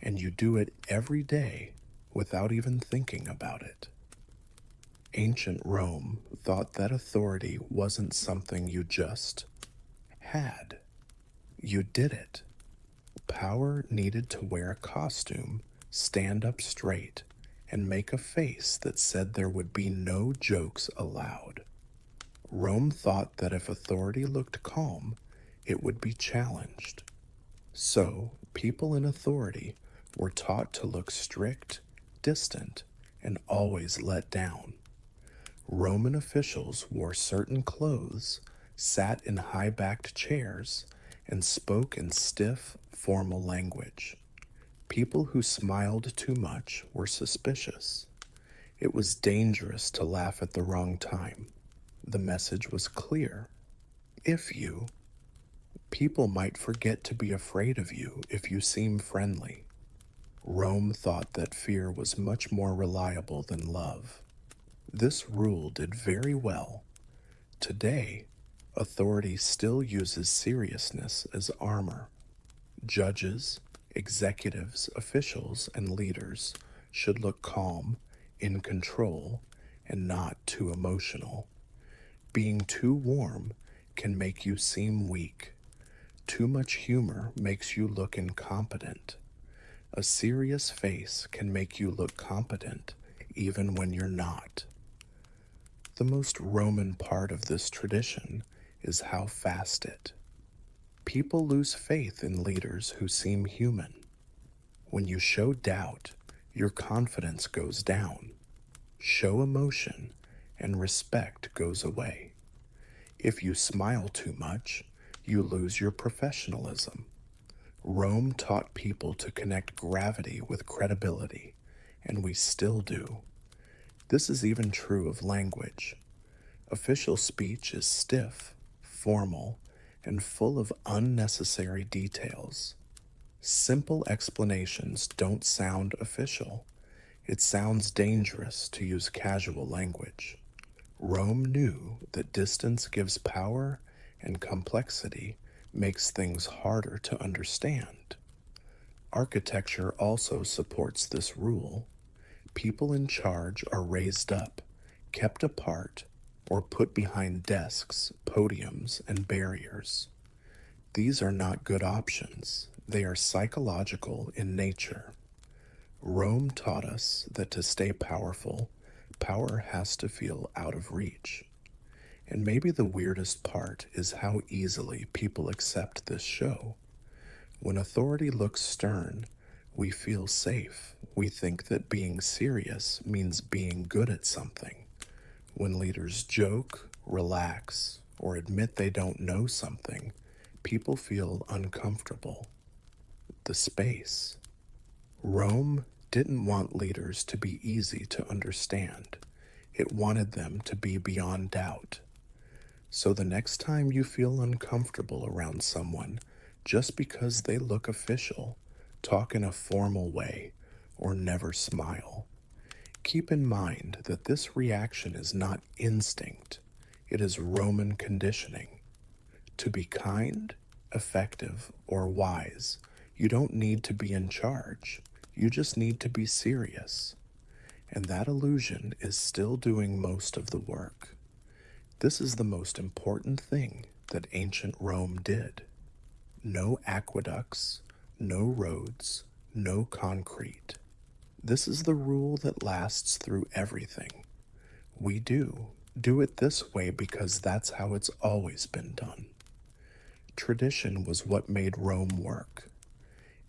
And you do it every day without even thinking about it. Ancient Rome thought that authority wasn't something you just had. You did it. Power needed to wear a costume, stand up straight, and make a face that said there would be no jokes allowed. Rome thought that if authority looked calm, it would be challenged. So, people in authority were taught to look strict, distant, and always let down. Roman officials wore certain clothes, sat in high-backed chairs, and spoke in stiff, formal language. People who smiled too much were suspicious. It was dangerous to laugh at the wrong time. The message was clear. If you, people might forget to be afraid of you if you seem friendly. Rome thought that fear was much more reliable than love. This rule did very well. Today, Authority still uses seriousness as armor. Judges, executives, officials, and leaders should look calm, in control, and not too emotional. Being too warm can make you seem weak. Too much humor makes you look incompetent. A serious face can make you look competent even when you're not. The most Roman part of this tradition is how fast it. People lose faith in leaders who seem human. When you show doubt, your confidence goes down. Show emotion, and respect goes away. If you smile too much, you lose your professionalism. Rome taught people to connect gravity with credibility, and we still do. This is even true of language. Official speech is stiff, formal, and full of unnecessary details. Simple explanations don't sound official. It sounds dangerous to use casual language. Rome knew that distance gives power and complexity makes things harder to understand. Architecture also supports this rule. People in charge are raised up, kept apart, or put behind desks, podiums, and barriers. These are not good options. They are psychological in nature. Rome taught us that to stay powerful, power has to feel out of reach. And maybe the weirdest part is how easily people accept this show. When authority looks stern, we feel safe. We think that being serious means being good at something. When leaders joke, relax, or admit they don't know something, people feel uncomfortable. The space. Rome didn't want leaders to be easy to understand. It wanted them to be beyond doubt. So the next time you feel uncomfortable around someone just because they look official, talk in a formal way, or never smile, keep in mind that this reaction is not instinct. It is Roman conditioning. To be kind, effective, or wise, you don't need to be in charge. You just need to be serious. And that illusion is still doing most of the work. This is the most important thing that ancient Rome did. No aqueducts, no roads, no concrete. This is the rule that lasts through everything. We do it this way because that's how it's always been done. Tradition was what made Rome work.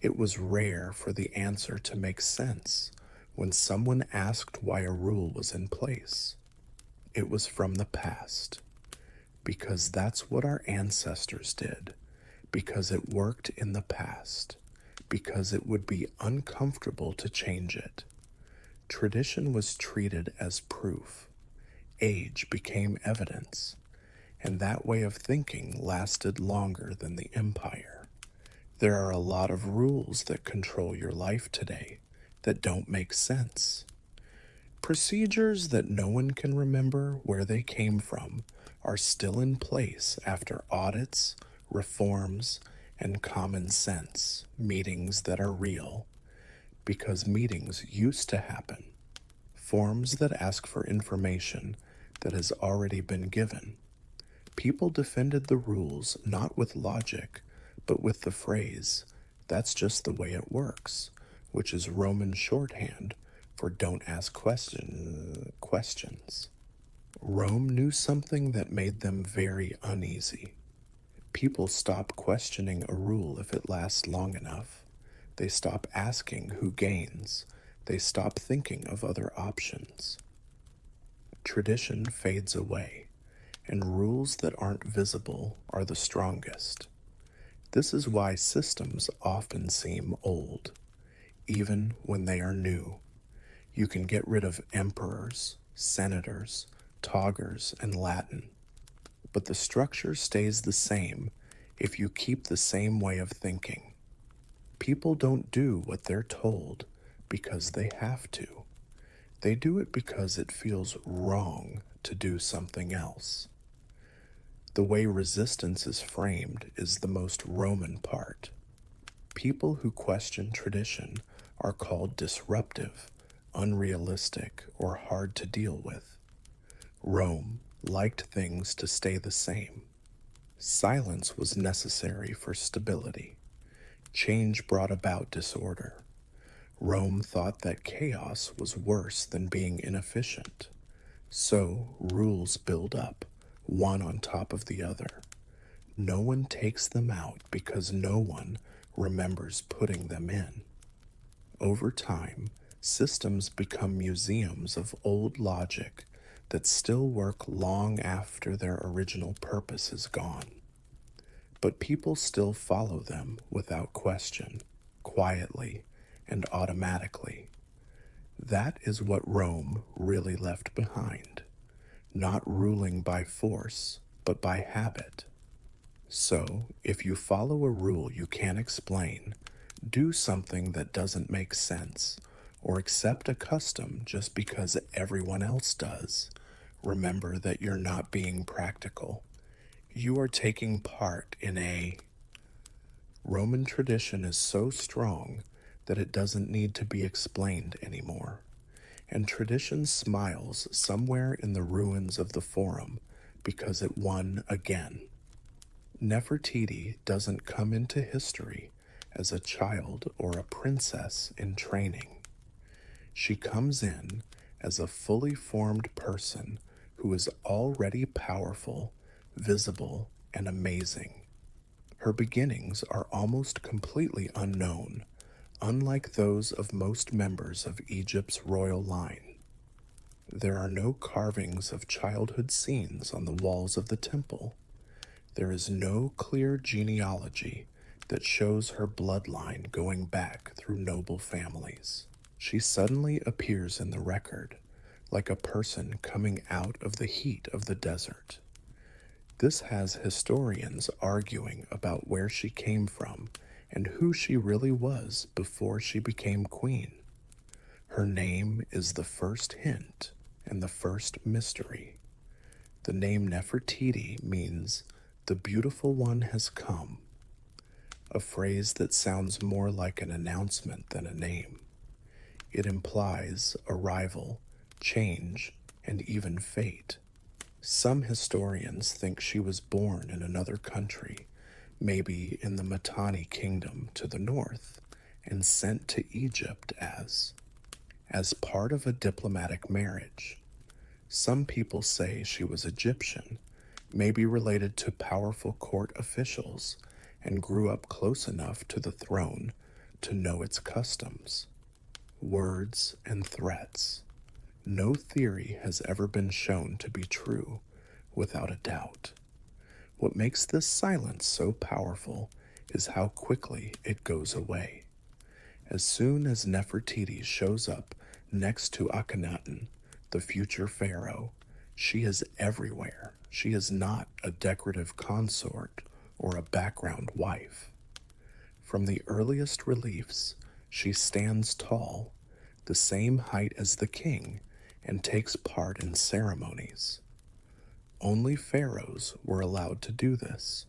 It was rare for the answer to make sense when someone asked why a rule was in place. It was from the past, because that's what our ancestors did, because it worked in the past, because it would be uncomfortable to change it. Tradition was treated as proof. Age became evidence, and that way of thinking lasted longer than the empire. There are a lot of rules that control your life today that don't make sense. Procedures that no one can remember where they came from are still in place after audits, reforms, and common sense, meetings that are real, because meetings used to happen. Forms that ask for information that has already been given. People defended the rules not with logic, but with the phrase, "That's just the way it works," which is Roman shorthand for "don't ask questions." Rome knew something that made them very uneasy. People stop questioning a rule if it lasts long enough. They stop asking who gains. They stop thinking of other options. Tradition fades away, and rules that aren't visible are the strongest. This is why systems often seem old, even when they are new. You can get rid of emperors, senators, toggers, and Latin, but the structure stays the same if you keep the same way of thinking. People don't do what they're told because they have to. They do it because it feels wrong to do something else. The way resistance is framed is the most Roman part. People who question tradition are called disruptive, unrealistic, or hard to deal with. Rome liked things to stay the same. Silence was necessary for stability. Change brought about disorder. Rome thought that chaos was worse than being inefficient. So rules build up, one on top of the other. No one takes them out because no one remembers putting them in. Over time, systems become museums of old logic that still work long after their original purpose is gone. But people still follow them without question, quietly and automatically. That is what Rome really left behind, not ruling by force, but by habit. So, if you follow a rule you can't explain, do something that doesn't make sense, or accept a custom just because everyone else does, remember that you're not being practical. You are taking part in a Roman tradition is so strong that it doesn't need to be explained anymore. And tradition smiles somewhere in the ruins of the Forum because it won again. Nefertiti doesn't come into history as a child or a princess in training. She comes in as a fully formed person who is already powerful, visible, and amazing. Her beginnings are almost completely unknown, unlike those of most members of Egypt's royal line. There are no carvings of childhood scenes on the walls of the temple. There is no clear genealogy that shows her bloodline going back through noble families. She suddenly appears in the record, like a person coming out of the heat of the desert. This has historians arguing about where she came from and who she really was before she became queen. Her name is the first hint and the first mystery. The name Nefertiti means the beautiful one has come, a phrase that sounds more like an announcement than a name. It implies arrival, change, and even fate. Some historians think she was born in another country, maybe in the Mitanni kingdom to the north, and sent to Egypt as part of a diplomatic marriage. Some people say she was Egyptian, maybe related to powerful court officials, and grew up close enough to the throne to know its customs, words, and threats. No theory has ever been shown to be true without a doubt. What makes this silence so powerful is how quickly it goes away. As soon as Nefertiti shows up next to Akhenaten, the future pharaoh, she is everywhere. She is not a decorative consort or a background wife. From the earliest reliefs, she stands tall, the same height as the king, and takes part in ceremonies. Only pharaohs were allowed to do this.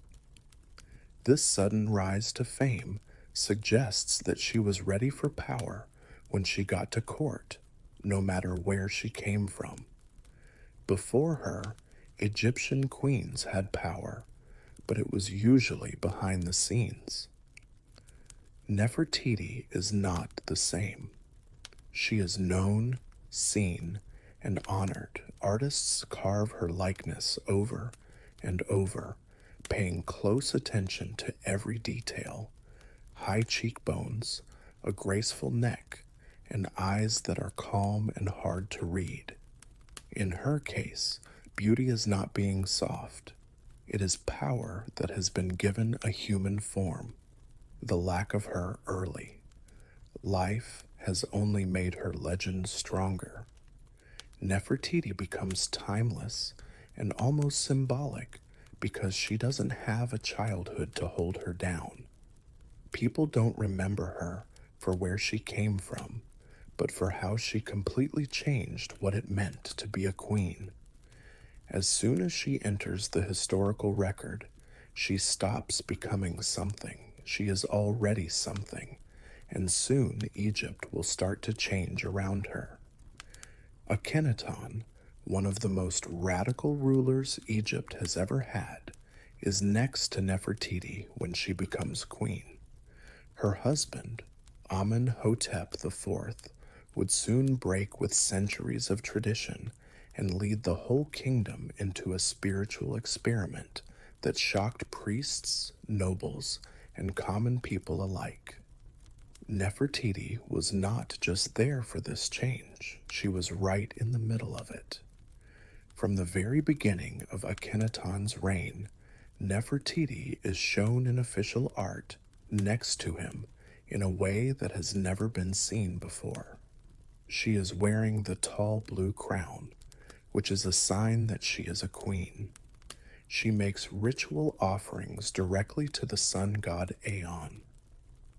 This sudden rise to fame suggests that she was ready for power when she got to court, no matter where she came from. Before her, Egyptian queens had power, but it was usually behind the scenes. Nefertiti is not the same. She is known, seen, and honored. Artists carve her likeness over and over, paying close attention to every detail: high cheekbones, a graceful neck, and eyes that are calm and hard to read. In her case, beauty is not being soft. It is power that has been given a human form. The lack of her early. Life has only made her legend stronger. Nefertiti becomes timeless and almost symbolic because she doesn't have a childhood to hold her down. People don't remember her for where she came from, but for how she completely changed what it meant to be a queen. As soon as she enters the historical record, she stops becoming something. She is already something, and soon Egypt will start to change around her. Akhenaton, one of the most radical rulers Egypt has ever had, is next to Nefertiti when she becomes queen. Her husband, Amenhotep IV, would soon break with centuries of tradition and lead the whole kingdom into a spiritual experiment that shocked priests, nobles, and common people alike. Nefertiti was not just there for this change, she was right in the middle of it. From the very beginning of Akhenaton's reign, Nefertiti is shown in official art next to him in a way that has never been seen before. She is wearing the tall blue crown, which is a sign that she is a queen. She makes ritual offerings directly to the sun god Aeon.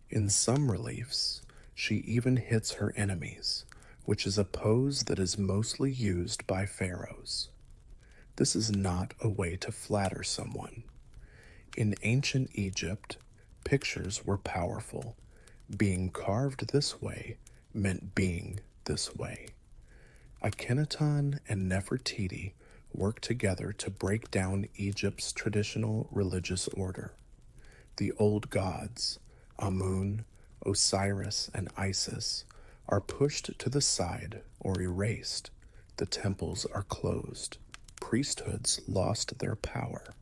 In some reliefs, she even hits her enemies, which is a pose that is mostly used by pharaohs. This is not a way to flatter someone. In ancient Egypt, pictures were powerful. Being carved this way meant being this way. Akhenaton and Nefertiti worked together to break down Egypt's traditional religious order. The old gods, Amun, Osiris, and Isis, are pushed to the side or erased. The temples are closed. Priesthoods lost their power.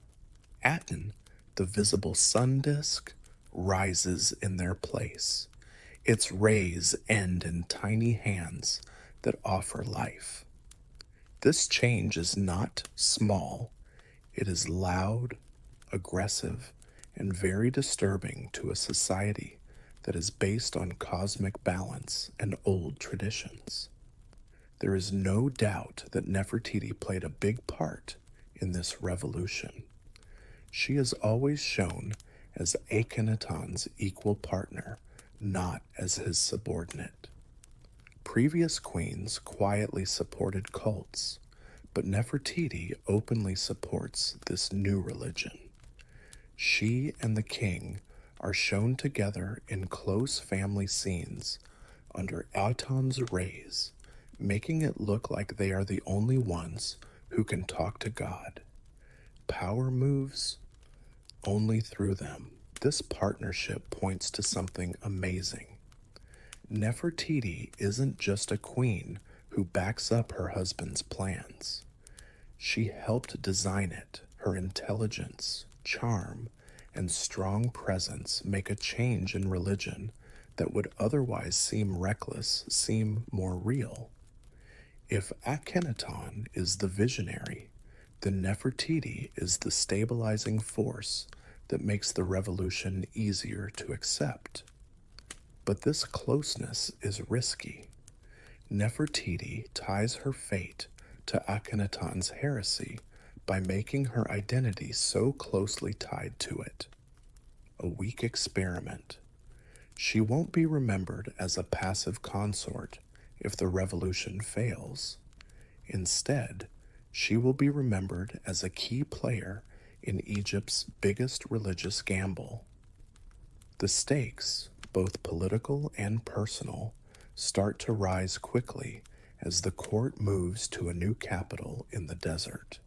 Aten, the visible sun disk, rises in their place. Its rays end in tiny hands that offer life. This change is not small. It is loud, aggressive, and very disturbing to a society that is based on cosmic balance and old traditions. There is no doubt that Nefertiti played a big part in this revolution. She is always shown as Akhenaton's equal partner, not as his subordinate. Previous queens quietly supported cults, but Nefertiti openly supports this new religion. She and the king are shown together in close family scenes under Aton's rays, making it look like they are the only ones who can talk to God. Power moves only through them. This partnership points to something amazing. Nefertiti isn't just a queen who backs up her husband's plans. She helped design it. Her intelligence, charm, and strong presence make a change in religion that would otherwise seem reckless seem more real. If Akhenaton is the visionary, then Nefertiti is the stabilizing force that makes the revolution easier to accept. But this closeness is risky. Nefertiti ties her fate to Akhenaton's heresy by making her identity so closely tied to it. A weak experiment. She won't be remembered as a passive consort if the revolution fails. Instead, she will be remembered as a key player in Egypt's biggest religious gamble. The stakes, both political and personal, start to rise quickly as the court moves to a new capital in the desert.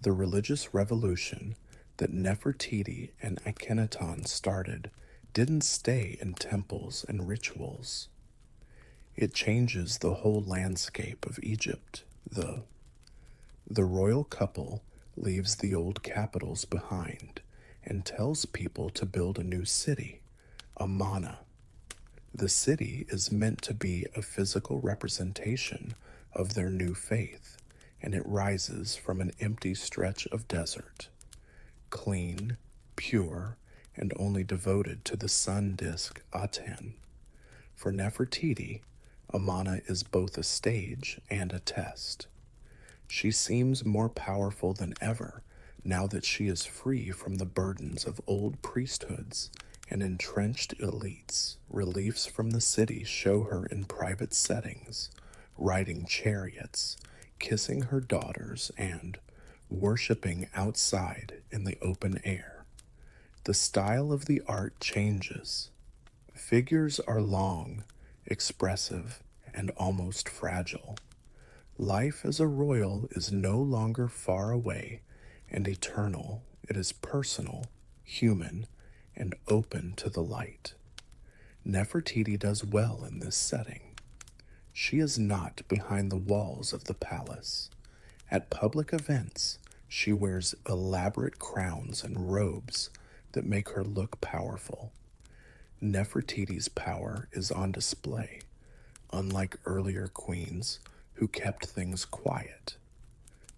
The religious revolution that Nefertiti and Akhenaton started didn't stay in temples and rituals. It changes the whole landscape of Egypt. The royal couple leaves the old capitals behind and tells people to build a new city, Amana. The city is meant to be a physical representation of their new faith, and it rises from an empty stretch of desert. Clean, pure, and only devoted to the sun disk Aten. For Nefertiti, Amana is both a stage and a test. She seems more powerful than ever now that she is free from the burdens of old priesthoods and entrenched elites. Reliefs from the city show her in private settings, riding chariots, kissing her daughters, and worshiping outside in the open air. The style of the art changes. Figures are long, expressive, and almost fragile. Life as a royal is no longer far away and eternal. It is personal, human, and open to the light. Nefertiti does well in this setting. She is not behind the walls of the palace. At public events, she wears elaborate crowns and robes that make her look powerful. Nefertiti's power is on display, unlike earlier queens who kept things quiet.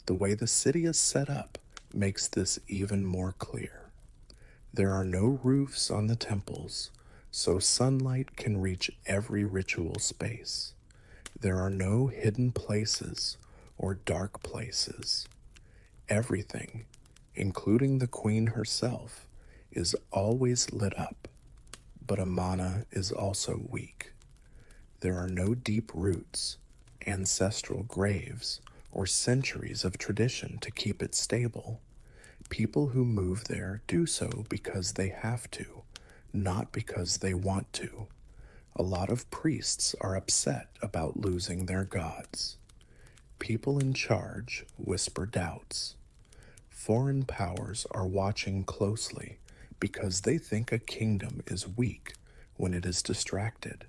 The way the city is set up makes this even more clear. There are no roofs on the temples, so sunlight can reach every ritual space. There are no hidden places or dark places. Everything, including the queen herself, is always lit up. But Amana is also weak. There are no deep roots, ancestral graves, or centuries of tradition to keep it stable. People who move there do so because they have to, not because they want to. A lot of priests are upset about losing their gods. People in charge whisper doubts. Foreign powers are watching closely because they think a kingdom is weak when it is distracted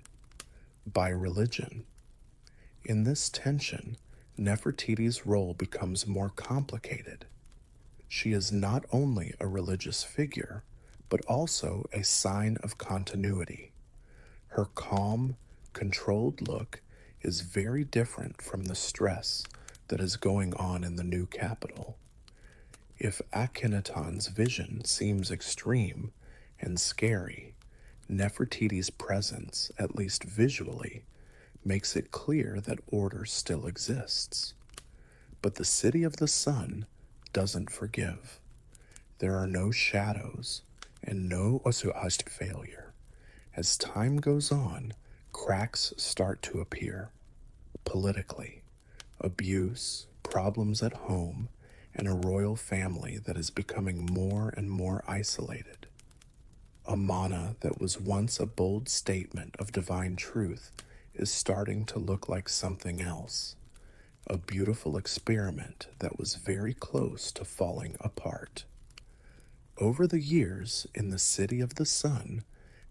by religion. In this tension, Nefertiti's role becomes more complicated. She is not only a religious figure, but also a sign of continuity. Her calm, controlled look is very different from the stress that is going on in the new capital. If Akhenaton's vision seems extreme and scary, Nefertiti's presence, at least visually, makes it clear that order still exists. But the city of the sun doesn't forgive. There are no shadows and no osuast failure. As time goes on, cracks start to appear. Politically, abuse, problems at home, and a royal family that is becoming more and more isolated. A mana that was once a bold statement of divine truth is starting to look like something else. A beautiful experiment that was very close to falling apart. Over the years, in the city of the sun,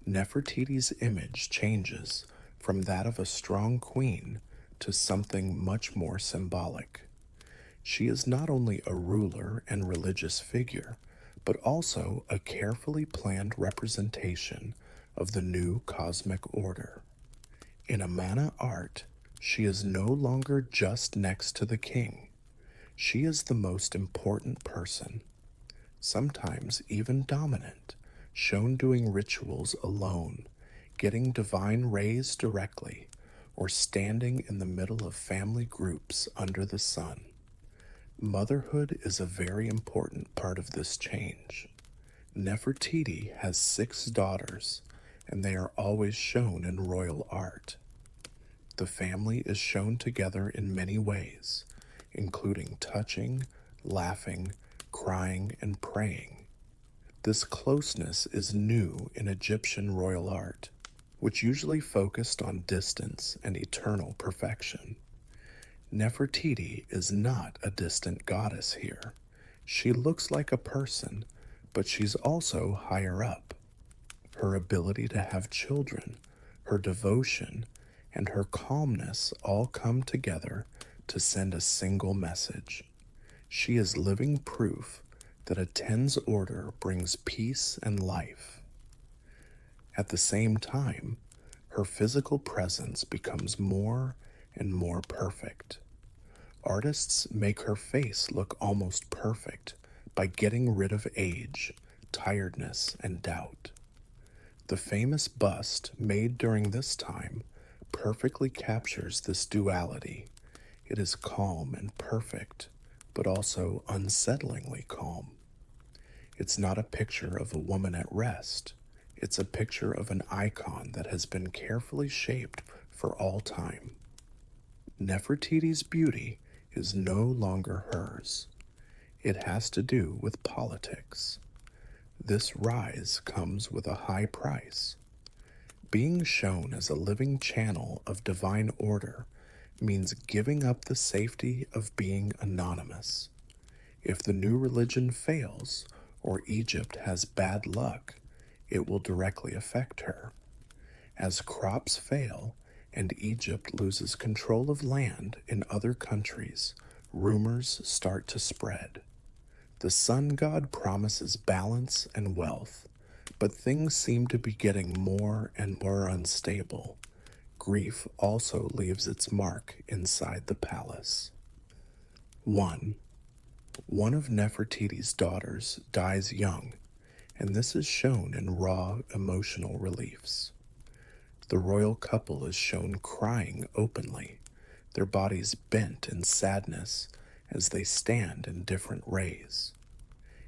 Nefertiti's image changes from that of a strong queen to something much more symbolic. She is not only a ruler and religious figure, but also a carefully planned representation of the new cosmic order. In Amana art, she is no longer just next to the king. She is the most important person, sometimes even dominant, shown doing rituals alone, getting divine rays directly, or standing in the middle of family groups under the sun. Motherhood is a very important part of this change. Nefertiti has 6 daughters, and they are always shown in royal art. The family is shown together in many ways, including touching, laughing, crying, and praying. This closeness is new in Egyptian royal art, which usually focused on distance and eternal perfection. Nefertiti is not a distant goddess here. She looks like a person, but she's also higher up. Her ability to have children, her devotion, and her calmness all come together to send a single message. She is living proof that a ten's order brings peace and life. At the same time, her physical presence becomes more and more perfect. Artists make her face look almost perfect by getting rid of age, tiredness, and doubt. The famous bust made during this time perfectly captures this duality. It is calm and perfect, but also unsettlingly calm. It's not a picture of a woman at rest. It's a picture of an icon that has been carefully shaped for all time. Nefertiti's beauty is no longer hers. It has to do with politics. This rise comes with a high price. Being shown as a living channel of divine order means giving up the safety of being anonymous. If the new religion fails, or Egypt has bad luck, it will directly affect her. As crops fail and Egypt loses control of land in other countries, rumors start to spread. The sun god promises balance and wealth, but things seem to be getting more and more unstable. Grief also leaves its mark inside the palace. 1. One of Nefertiti's daughters dies young, and this is shown in raw emotional reliefs. The royal couple is shown crying openly, their bodies bent in sadness as they stand in different rays.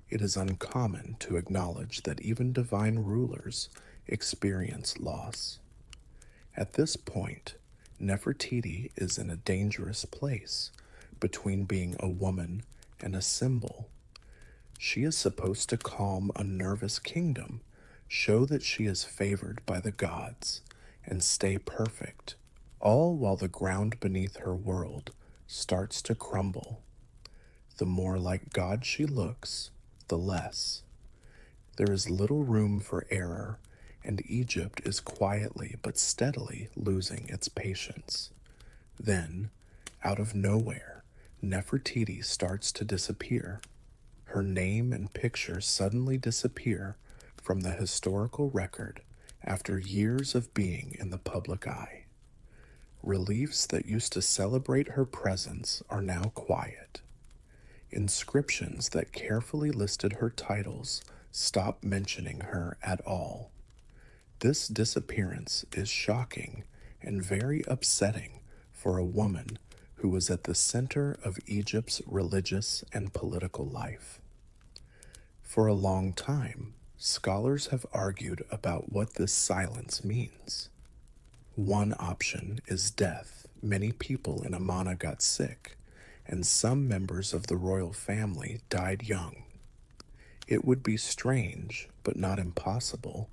It is uncommon to acknowledge that even divine rulers experience loss. At this point, Nefertiti is in a dangerous place between being a woman and a symbol. She is supposed to calm a nervous kingdom, show that she is favored by the gods, and stay perfect, all while the ground beneath her world starts to crumble. The more like God she looks, the less. There is little room for error, and Egypt is quietly but steadily losing its patience. Then, out of nowhere, Nefertiti starts to disappear. Her name and picture suddenly disappear from the historical record after years of being in the public eye. Reliefs that used to celebrate her presence are now quiet. Inscriptions that carefully listed her titles stop mentioning her at all. This disappearance is shocking and very upsetting for a woman who was at the center of Egypt's religious and political life. For a long time, scholars have argued about what this silence means. One option is death. Many people in Amana got sick, and some members of the royal family died young. It would be strange, but not impossible,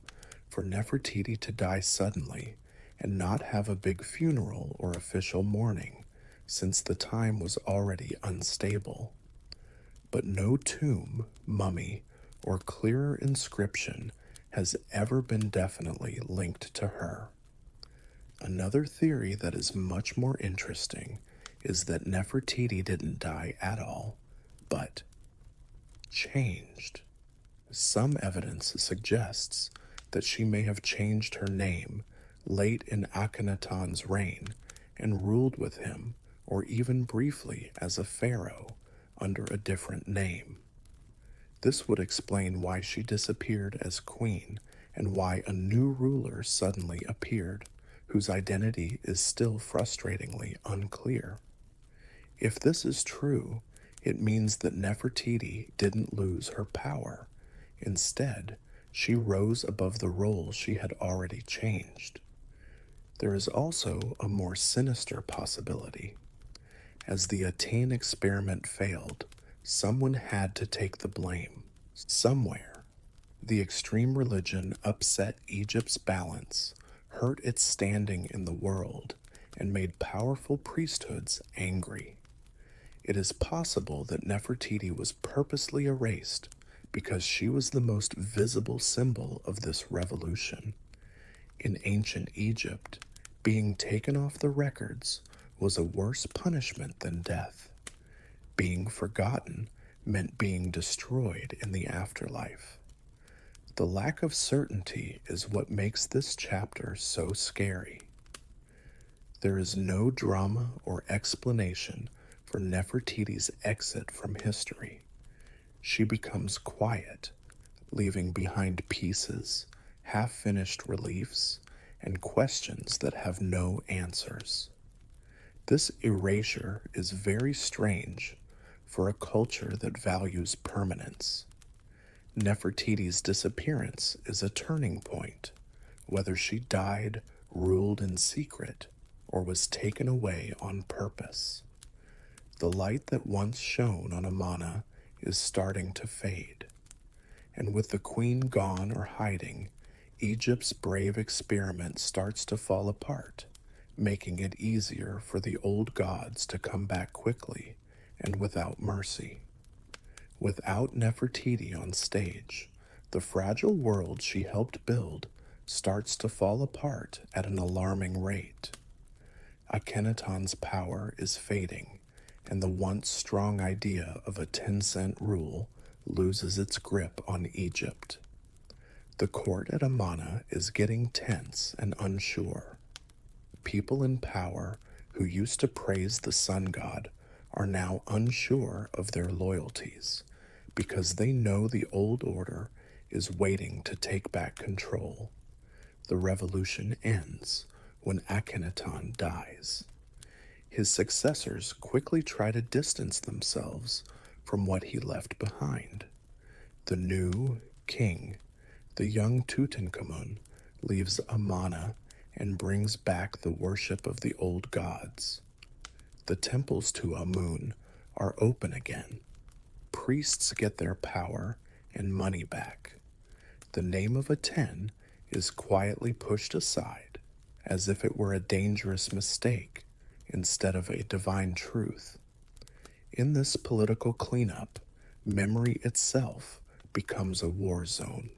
for Nefertiti to die suddenly and not have a big funeral or official mourning, since the time was already unstable. But no tomb, mummy, or clearer inscription has ever been definitely linked to her. Another theory that is much more interesting is that Nefertiti didn't die at all, but changed. Some evidence suggests that she may have changed her name late in Akhenaton's reign and ruled with him, or even briefly as a pharaoh under a different name. This would explain why she disappeared as queen and why a new ruler suddenly appeared, whose identity is still frustratingly unclear. If this is true, it means that Nefertiti didn't lose her power. Instead, she rose above the role she had already changed. There is also a more sinister possibility. As the Aten experiment failed, someone had to take the blame. Somewhere, the extreme religion upset Egypt's balance, hurt its standing in the world, and made powerful priesthoods angry. It is possible that Nefertiti was purposely erased because she was the most visible symbol of this revolution. In ancient Egypt, being taken off the records was a worse punishment than death. Being forgotten meant being destroyed in the afterlife. The lack of certainty is what makes this chapter so scary. There is no drama or explanation for Nefertiti's exit from history. She becomes quiet, leaving behind pieces, half-finished reliefs, and questions that have no answers. This erasure is very strange for a culture that values permanence. Nefertiti's disappearance is a turning point, whether she died, ruled in secret, or was taken away on purpose. The light that once shone on Amana is starting to fade, and with the queen gone or hiding, Egypt's brave experiment starts to fall apart, making it easier for the old gods to come back quickly and without mercy. Without Nefertiti on stage, the fragile world she helped build starts to fall apart at an alarming rate. Akhenaton's power is fading, and the once strong idea of a 10-cent rule loses its grip on Egypt. The court at Amarna is getting tense and unsure. People in power who used to praise the sun god are now unsure of their loyalties because they know the old order is waiting to take back control. The revolution ends when Akhenaton dies. His successors quickly try to distance themselves from what he left behind. The new king, the young Tutankhamun, leaves Amarna and brings back the worship of the old gods. The temples to Amun are open again. Priests get their power and money back. The name of Aten is quietly pushed aside as if it were a dangerous mistake instead of a divine truth. In this political cleanup, memory itself becomes a war zone.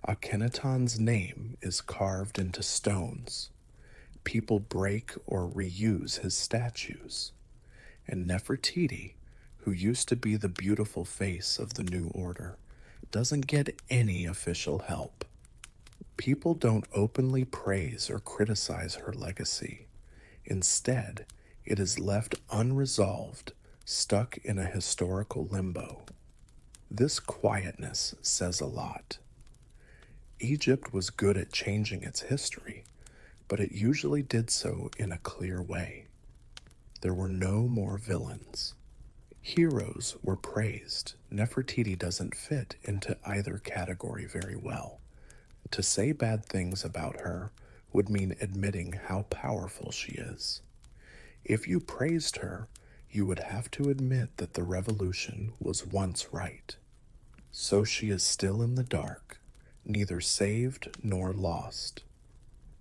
Akhenaton's name is carved into stones. People break or reuse his statues. And Nefertiti, who used to be the beautiful face of the new order, doesn't get any official help. People don't openly praise or criticize her legacy. Instead, it is left unresolved, stuck in a historical limbo. This quietness says a lot. Egypt was good at changing its history, but it usually did so in a clear way. There were no more villains. Heroes were praised. Nefertiti doesn't fit into either category very well. To say bad things about her would mean admitting how powerful she is. If you praised her, you would have to admit that the revolution was once right. So she is still in the dark, neither saved nor lost.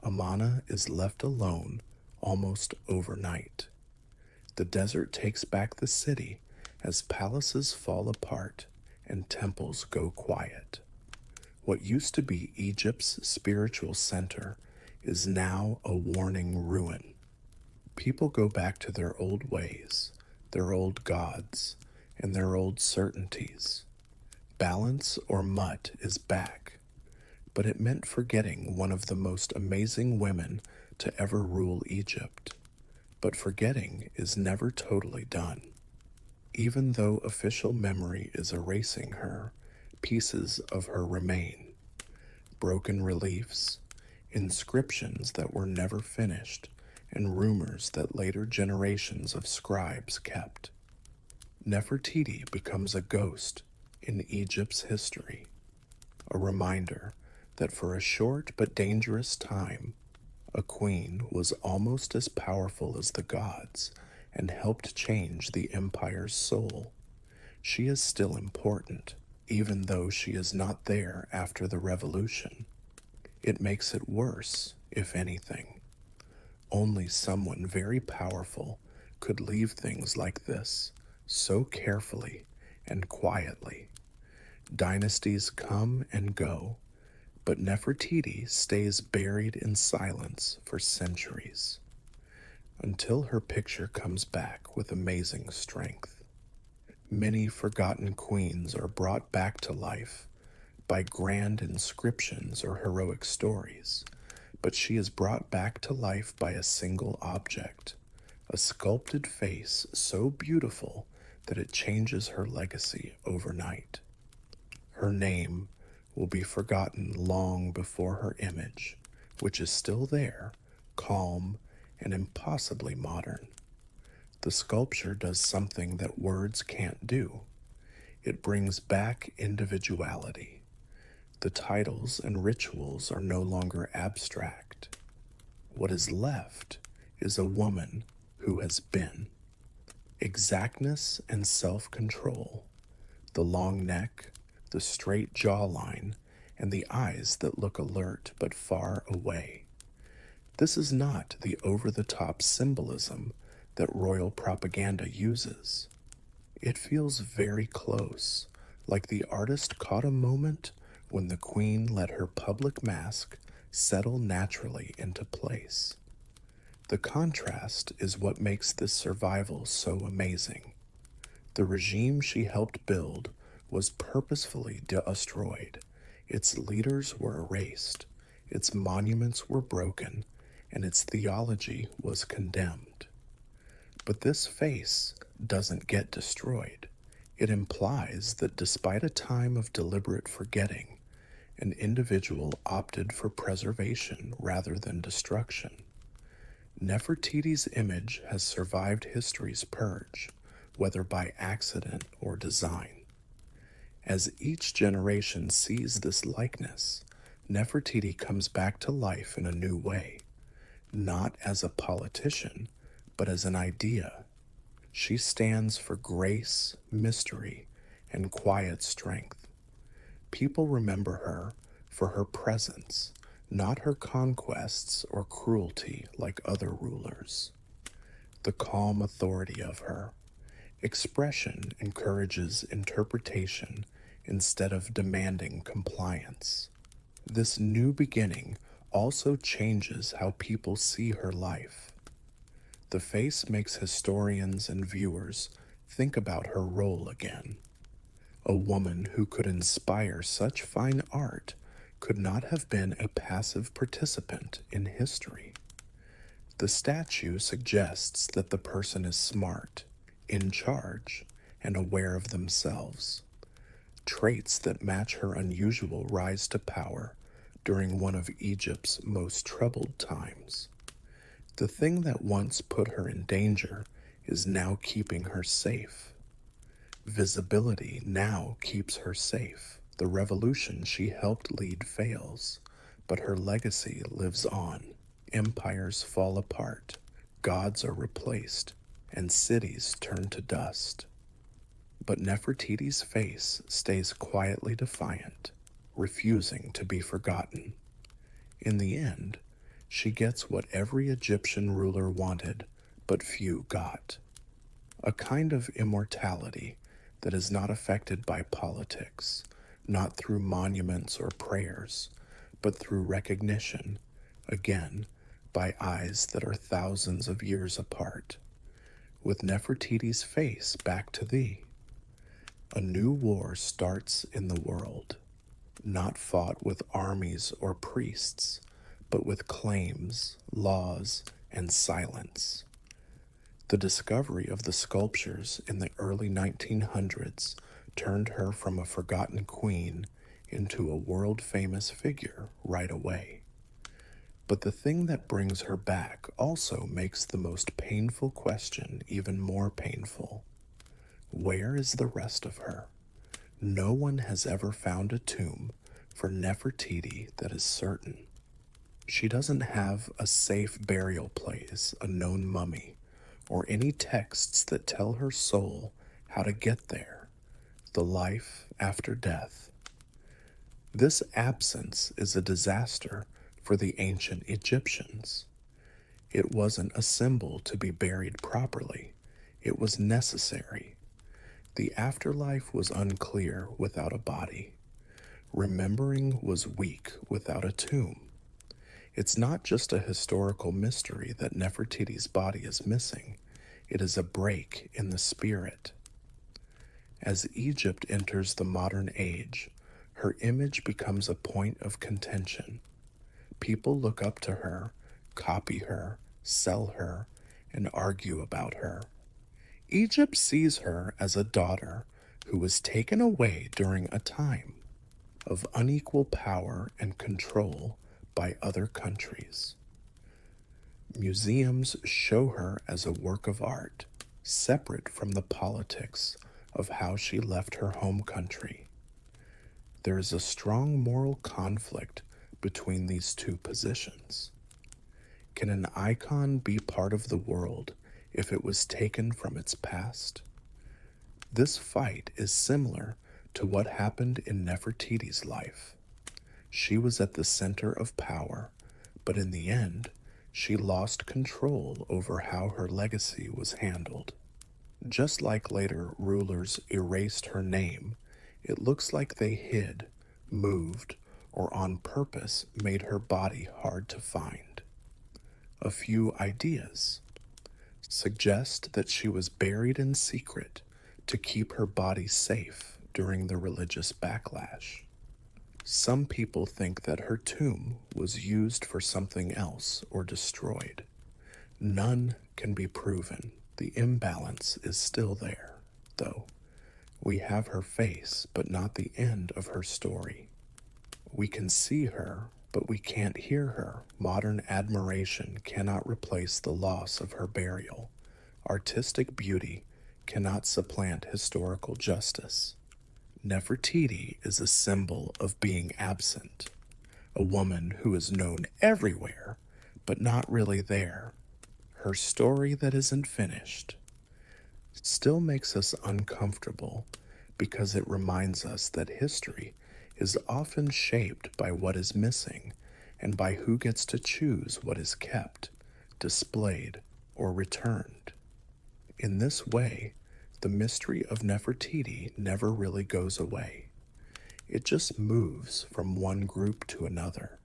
Amarna is left alone almost overnight. The desert takes back the city as palaces fall apart and temples go quiet. What used to be Egypt's spiritual center is now a warning ruin. People go back to their old ways, their old gods, and their old certainties. Balance or mutt is back, but it meant forgetting one of the most amazing women to ever rule Egypt. But forgetting is never totally done. Even though official memory is erasing her, pieces of her remain. Broken reliefs, inscriptions that were never finished, and rumors that later generations of scribes kept. Nefertiti becomes a ghost in Egypt's history, a reminder that for a short but dangerous time, a queen was almost as powerful as the gods and helped change the empire's soul. She is still important, even though she is not there after the revolution. It makes it worse, if anything. Only someone very powerful could leave things like this, so carefully and quietly. Dynasties come and go, but Nefertiti stays buried in silence for centuries, until her picture comes back with amazing strength. Many forgotten queens are brought back to life by grand inscriptions or heroic stories, but she is brought back to life by a single object, a sculpted face so beautiful that it changes her legacy overnight. Her name will be forgotten long before her image, which is still there, calm and impossibly modern. The sculpture does something that words can't do. It brings back individuality. The titles and rituals are no longer abstract. What is left is a woman who has been. Exactness and self control, the long neck, the straight jawline, and the eyes that look alert but far away. This is not the over the top symbolism that royal propaganda uses. It feels very close, like the artist caught a moment when the queen let her public mask settle naturally into place. The contrast is what makes this survival so amazing. The regime she helped build was purposefully destroyed. Its leaders were erased, its monuments were broken, and its theology was condemned. But this face doesn't get destroyed. It implies that despite a time of deliberate forgetting, an individual opted for preservation rather than destruction. Nefertiti's image has survived history's purge, whether by accident or design. As each generation sees this likeness, Nefertiti comes back to life in a new way, not as a politician, but as an idea. She stands for grace, mystery, and quiet strength. People remember her for her presence, not her conquests or cruelty like other rulers. The calm authority of her. Expression encourages interpretation instead of demanding compliance. This new beginning also changes how people see her life. The face makes historians and viewers think about her role again. A woman who could inspire such fine art could not have been a passive participant in history. The statue suggests that the person is smart, in charge, and aware of themselves, traits that match her unusual rise to power during one of Egypt's most troubled times. The thing that once put her in danger is now keeping her safe. Visibility now keeps her safe. The revolution she helped lead fails, but her legacy lives on. Empires fall apart, gods are replaced, and cities turn to dust. But Nefertiti's face stays quietly defiant, refusing to be forgotten. In the end, she gets what every Egyptian ruler wanted, but few got. A kind of immortality that is not affected by politics, not through monuments or prayers, but through recognition, again, by eyes that are thousands of years apart. With Nefertiti's face back to thee, a new war starts in the world, not fought with armies or priests, but with claims, laws, and silence. The discovery of the sculptures in the early 1900s turned her from a forgotten queen into a world-famous figure right away. But the thing that brings her back also makes the most painful question even more painful. Where is the rest of her? No one has ever found a tomb for Nefertiti that is certain. She doesn't have a safe burial place, a known mummy, or any texts that tell her soul how to get there, the life after death. This absence is a disaster for the ancient Egyptians. It wasn't a symbol to be buried properly. It was necessary. The afterlife was unclear without a body. Remembering was weak without a tomb. It's not just a historical mystery that Nefertiti's body is missing. It is a break in the spirit. As Egypt enters the modern age, her image becomes a point of contention. People look up to her, copy her, sell her, and argue about her. Egypt sees her as a daughter who was taken away during a time of unequal power and control by other countries. Museums show her as a work of art, separate from the politics of how she left her home country. There is a strong moral conflict between these two positions. Can an icon be part of the world if it was taken from its past? This fight is similar to what happened in Nefertiti's life. She was at the center of power, but in the end, she lost control over how her legacy was handled. Just like later rulers erased her name, it looks like they hid, moved, or on purpose made her body hard to find. A few ideas suggest that she was buried in secret to keep her body safe during the religious backlash. Some people think that her tomb was used for something else or destroyed. None can be proven. The imbalance is still there, though. We have her face, but not the end of her story. We can see her, but we can't hear her. Modern admiration cannot replace the loss of her burial. Artistic beauty cannot supplant historical justice. Nefertiti is a symbol of being absent, a woman who is known everywhere, but not really there. Her story that isn't finished still makes us uncomfortable because it reminds us that history is often shaped by what is missing and by who gets to choose what is kept, displayed, or returned. In this way, the mystery of Nefertiti never really goes away. It just moves from one group to another,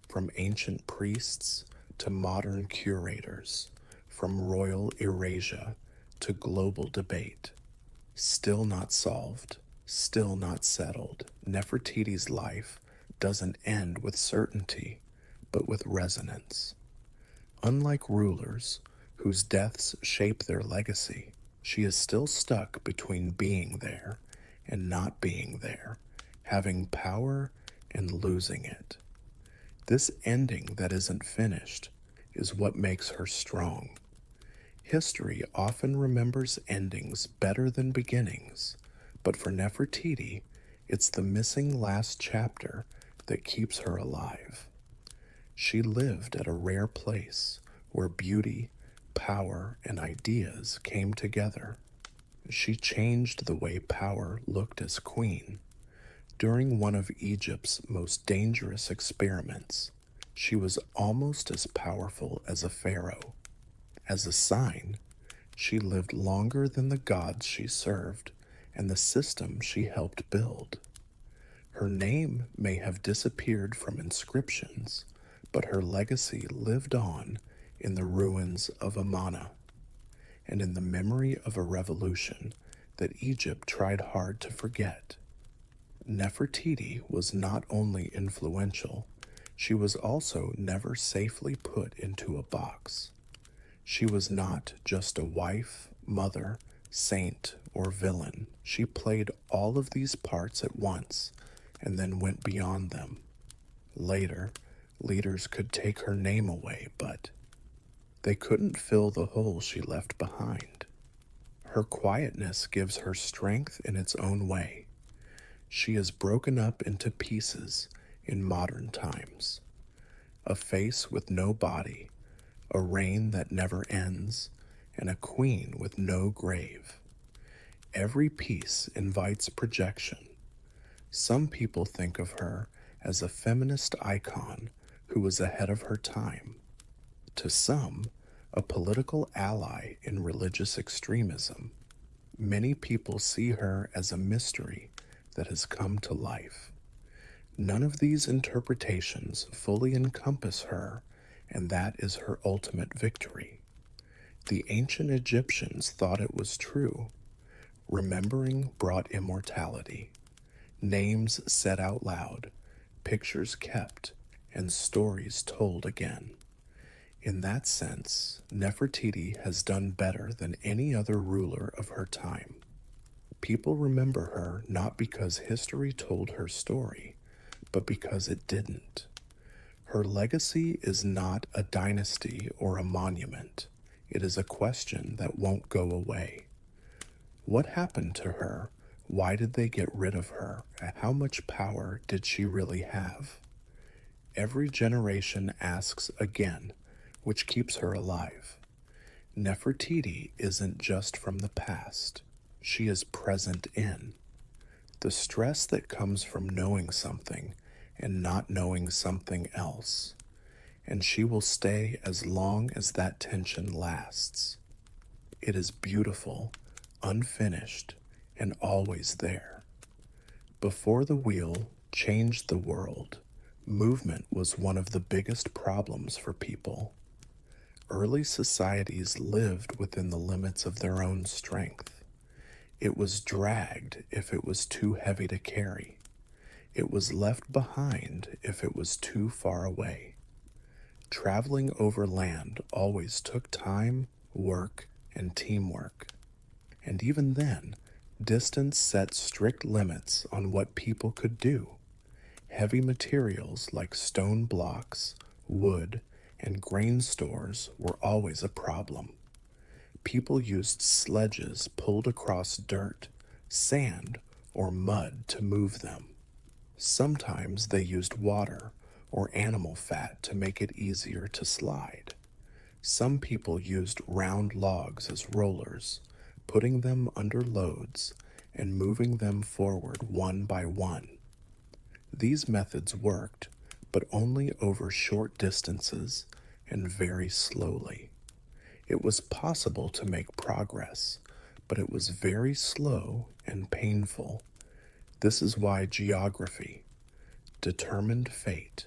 from ancient priests to modern curators, from royal erasure to global debate. Still not solved, still not settled. Nefertiti's life doesn't end with certainty, but with resonance. Unlike rulers, whose deaths shape their legacy, she is still stuck between being there and not being there, having power and losing it. This ending that isn't finished is what makes her strong. History often remembers endings better than beginnings, but for Nefertiti, it's the missing last chapter that keeps her alive. She lived at a rare place where beauty, power, and ideas came together. She changed the way power looked as queen. During one of Egypt's most dangerous experiments, she was almost as powerful as a pharaoh. As a sign, she lived longer than the gods she served and the system she helped build. Her name may have disappeared from inscriptions, but her legacy lived on in the ruins of Amarna and in the memory of a revolution that Egypt tried hard to forget. Nefertiti was not only influential, she was also never safely put into a box. She was not just a wife, mother, saint, or villain. She played all of these parts at once and then went beyond them. Later, leaders could take her name away, but they couldn't fill the hole she left behind. Her quietness gives her strength in its own way. She is broken up into pieces in modern times. A face with no body, a reign that never ends, and a queen with no grave. Every piece invites projection. Some people think of her as a feminist icon who was ahead of her time. To some, a political ally in religious extremism. Many people see her as a mystery that has come to life. None of these interpretations fully encompass her, and that is her ultimate victory. The ancient Egyptians thought it was true. Remembering brought immortality. Names said out loud, pictures kept, and stories told again. In that sense, Nefertiti has done better than any other ruler of her time. People remember her not because history told her story, but because it didn't. Her legacy is not a dynasty or a monument. It is a question that won't go away. What happened to her? Why did they get rid of her? How much power did she really have? Every generation asks again, which keeps her alive. Nefertiti isn't just from the past, she is present in the stress that comes from knowing something and not knowing something else, and she will stay as long as that tension lasts. It is beautiful, unfinished, and always there. Before the wheel changed the world, movement was one of the biggest problems for people. Early societies lived within the limits of their own strength. It was dragged if it was too heavy to carry. It was left behind if it was too far away. Traveling over land always took time, work, and teamwork. And even then, distance set strict limits on what people could do. Heavy materials like stone blocks, wood, and grain stores were always a problem. People used sledges pulled across dirt, sand, or mud to move them. Sometimes they used water or animal fat to make it easier to slide. Some people used round logs as rollers, putting them under loads and moving them forward one by one. These methods worked, but only over short distances and very slowly. It was possible to make progress, but it was very slow and painful. This is why geography determined fate.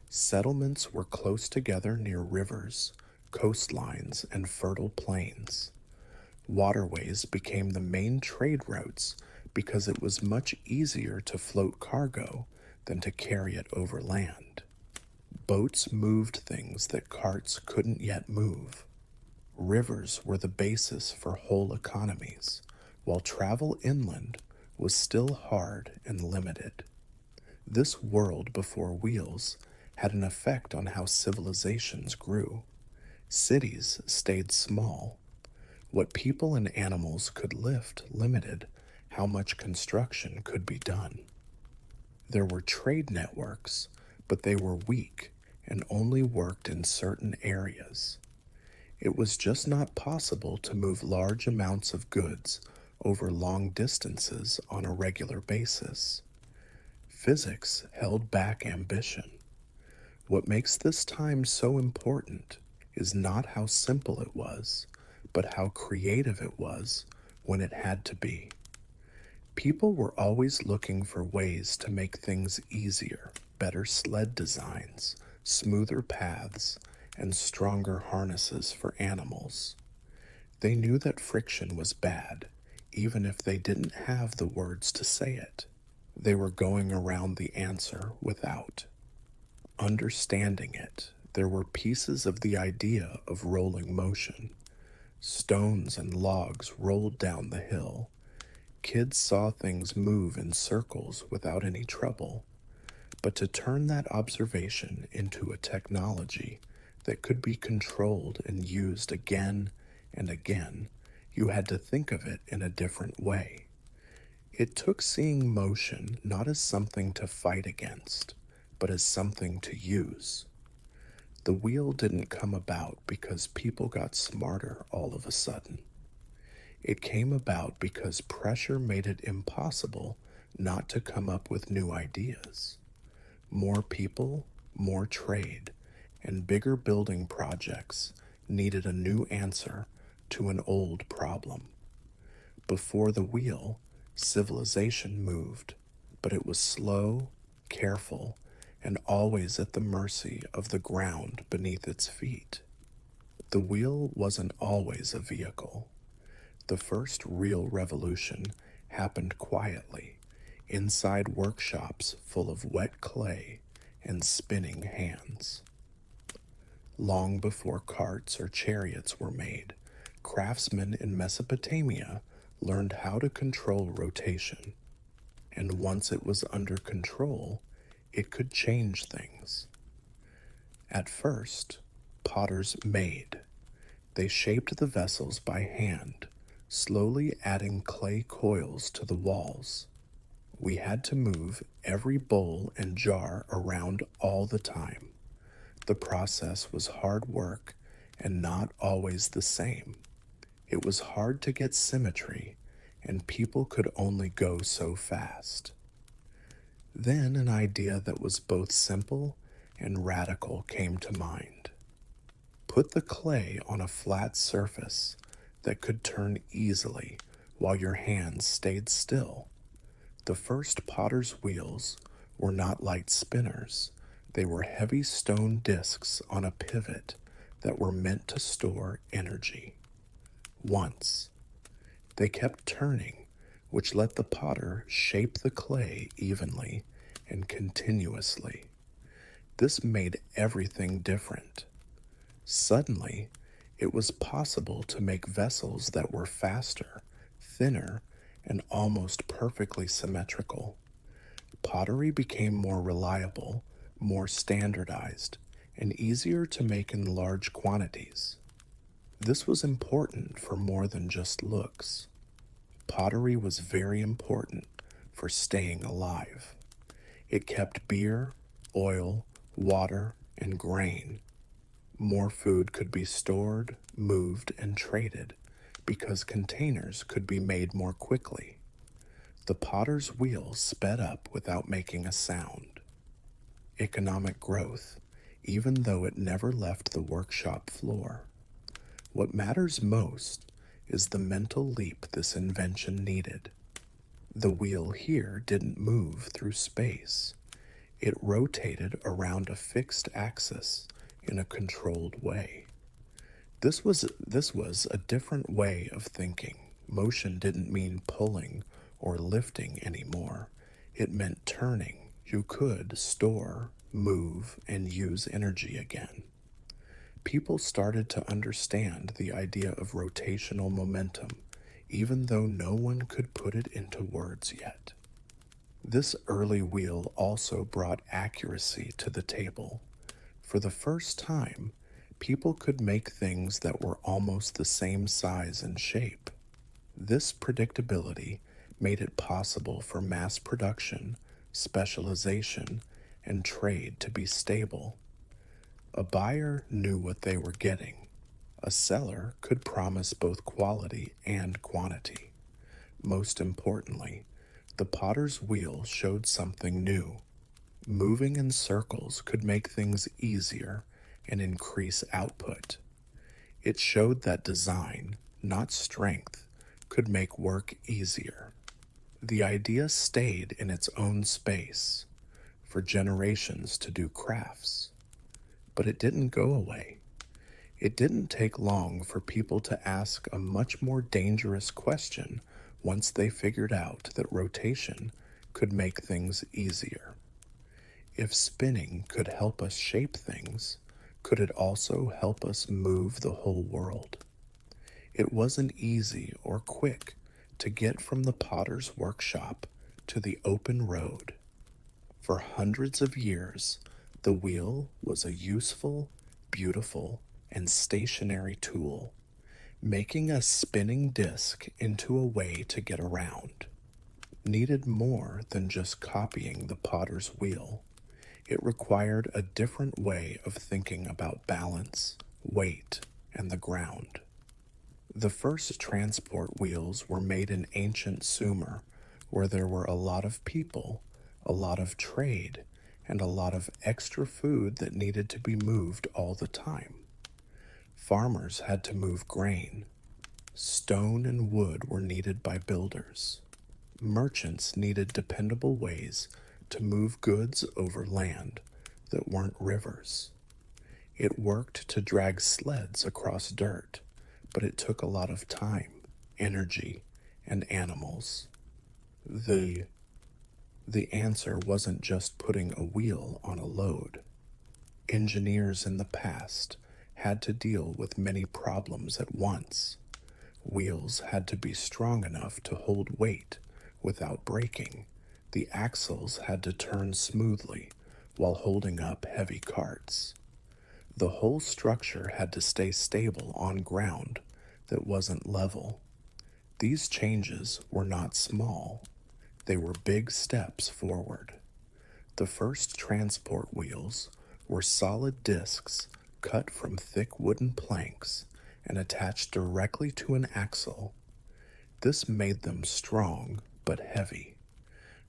Settlements were close together near rivers, coastlines, and fertile plains. Waterways became the main trade routes because it was much easier to float cargo than to carry it over land. Boats moved things that carts couldn't yet move. Rivers were the basis for whole economies, while travel inland was still hard and limited. This world before wheels had an effect on how civilizations grew. Cities stayed small. What people and animals could lift limited how much construction could be done. There were trade networks, but they were weak and only worked in certain areas. It was just not possible to move large amounts of goods over long distances on a regular basis. Physics held back ambition. What makes this time so important is not how simple it was, but how creative it was when it had to be. People were always looking for ways to make things easier, better sled designs, smoother paths, and stronger harnesses for animals. They knew that friction was bad, even if they didn't have the words to say it. They were going around the answer without understanding it. There were pieces of the idea of rolling motion. Stones and logs rolled down the hill. Kids saw things move in circles without any trouble. But to turn that observation into a technology that could be controlled and used again and again, you had to think of it in a different way. It took seeing motion not as something to fight against, but as something to use. The wheel didn't come about because people got smarter all of a sudden. It came about because pressure made it impossible not to come up with new ideas. More people, more trade, and bigger building projects needed a new answer to an old problem. Before the wheel, civilization moved, but it was slow, careful, and always at the mercy of the ground beneath its feet. The wheel wasn't always a vehicle. The first real revolution happened quietly, inside workshops full of wet clay and spinning hands. Long before carts or chariots were made, craftsmen in Mesopotamia learned how to control rotation. And once it was under control, it could change things. At first, potters made. They shaped the vessels by hand, slowly adding clay coils to the walls. We had to move every bowl and jar around all the time. The process was hard work and not always the same. It was hard to get symmetry, and people could only go so fast. Then an idea that was both simple and radical came to mind. Put the clay on a flat surface that could turn easily while your hands stayed still. The first potter's wheels were not light spinners. They were heavy stone discs on a pivot that were meant to store energy. Once, they kept turning, which let the potter shape the clay evenly and continuously. This made everything different. Suddenly, it was possible to make vessels that were faster, thinner, and almost perfectly symmetrical. Pottery became more reliable, more standardized, and easier to make in large quantities. This was important for more than just looks. Pottery was very important for staying alive. It kept beer, oil, water, and grain. More food could be stored, moved, and traded because containers could be made more quickly. The potter's wheel sped up without making a sound. Economic growth, even though it never left the workshop floor. What matters most is the mental leap this invention needed. The wheel here didn't move through space. It rotated around a fixed axis in a controlled way. This was a different way of thinking. Motion didn't mean pulling or lifting anymore. It meant turning. You could store, move, and use energy again. People started to understand the idea of rotational momentum, even though no one could put it into words yet. This early wheel also brought accuracy to the table. For the first time, people could make things that were almost the same size and shape. This predictability made it possible for mass production, specialization, and trade to be stable. A buyer knew what they were getting. A seller could promise both quality and quantity. Most importantly, the potter's wheel showed something new. Moving in circles could make things easier and increase output. It showed that design, not strength, could make work easier. The idea stayed in its own space for generations to do crafts. But it didn't go away. It didn't take long for people to ask a much more dangerous question once they figured out that rotation could make things easier. If spinning could help us shape things, could it also help us move the whole world? It wasn't easy or quick to get from the potter's workshop to the open road. For hundreds of years, the wheel was a useful, beautiful, and stationary tool, making a spinning disc into a way to get around. Needed more than just copying the potter's wheel. It required a different way of thinking about balance, weight, and the ground. The first transport wheels were made in ancient Sumer, where there were a lot of people, a lot of trade, and a lot of extra food that needed to be moved all the time. Farmers had to move grain. Stone and wood were needed by builders. Merchants needed dependable ways to move goods over land that weren't rivers. It worked to drag sleds across dirt, but it took a lot of time, energy, and animals. The answer wasn't just putting a wheel on a load. Engineers in the past had to deal with many problems at once. Wheels had to be strong enough to hold weight without breaking. The axles had to turn smoothly while holding up heavy carts. The whole structure had to stay stable on ground that wasn't level. These changes were not small. They were big steps forward. The first transport wheels were solid discs cut from thick wooden planks and attached directly to an axle. This made them strong but heavy.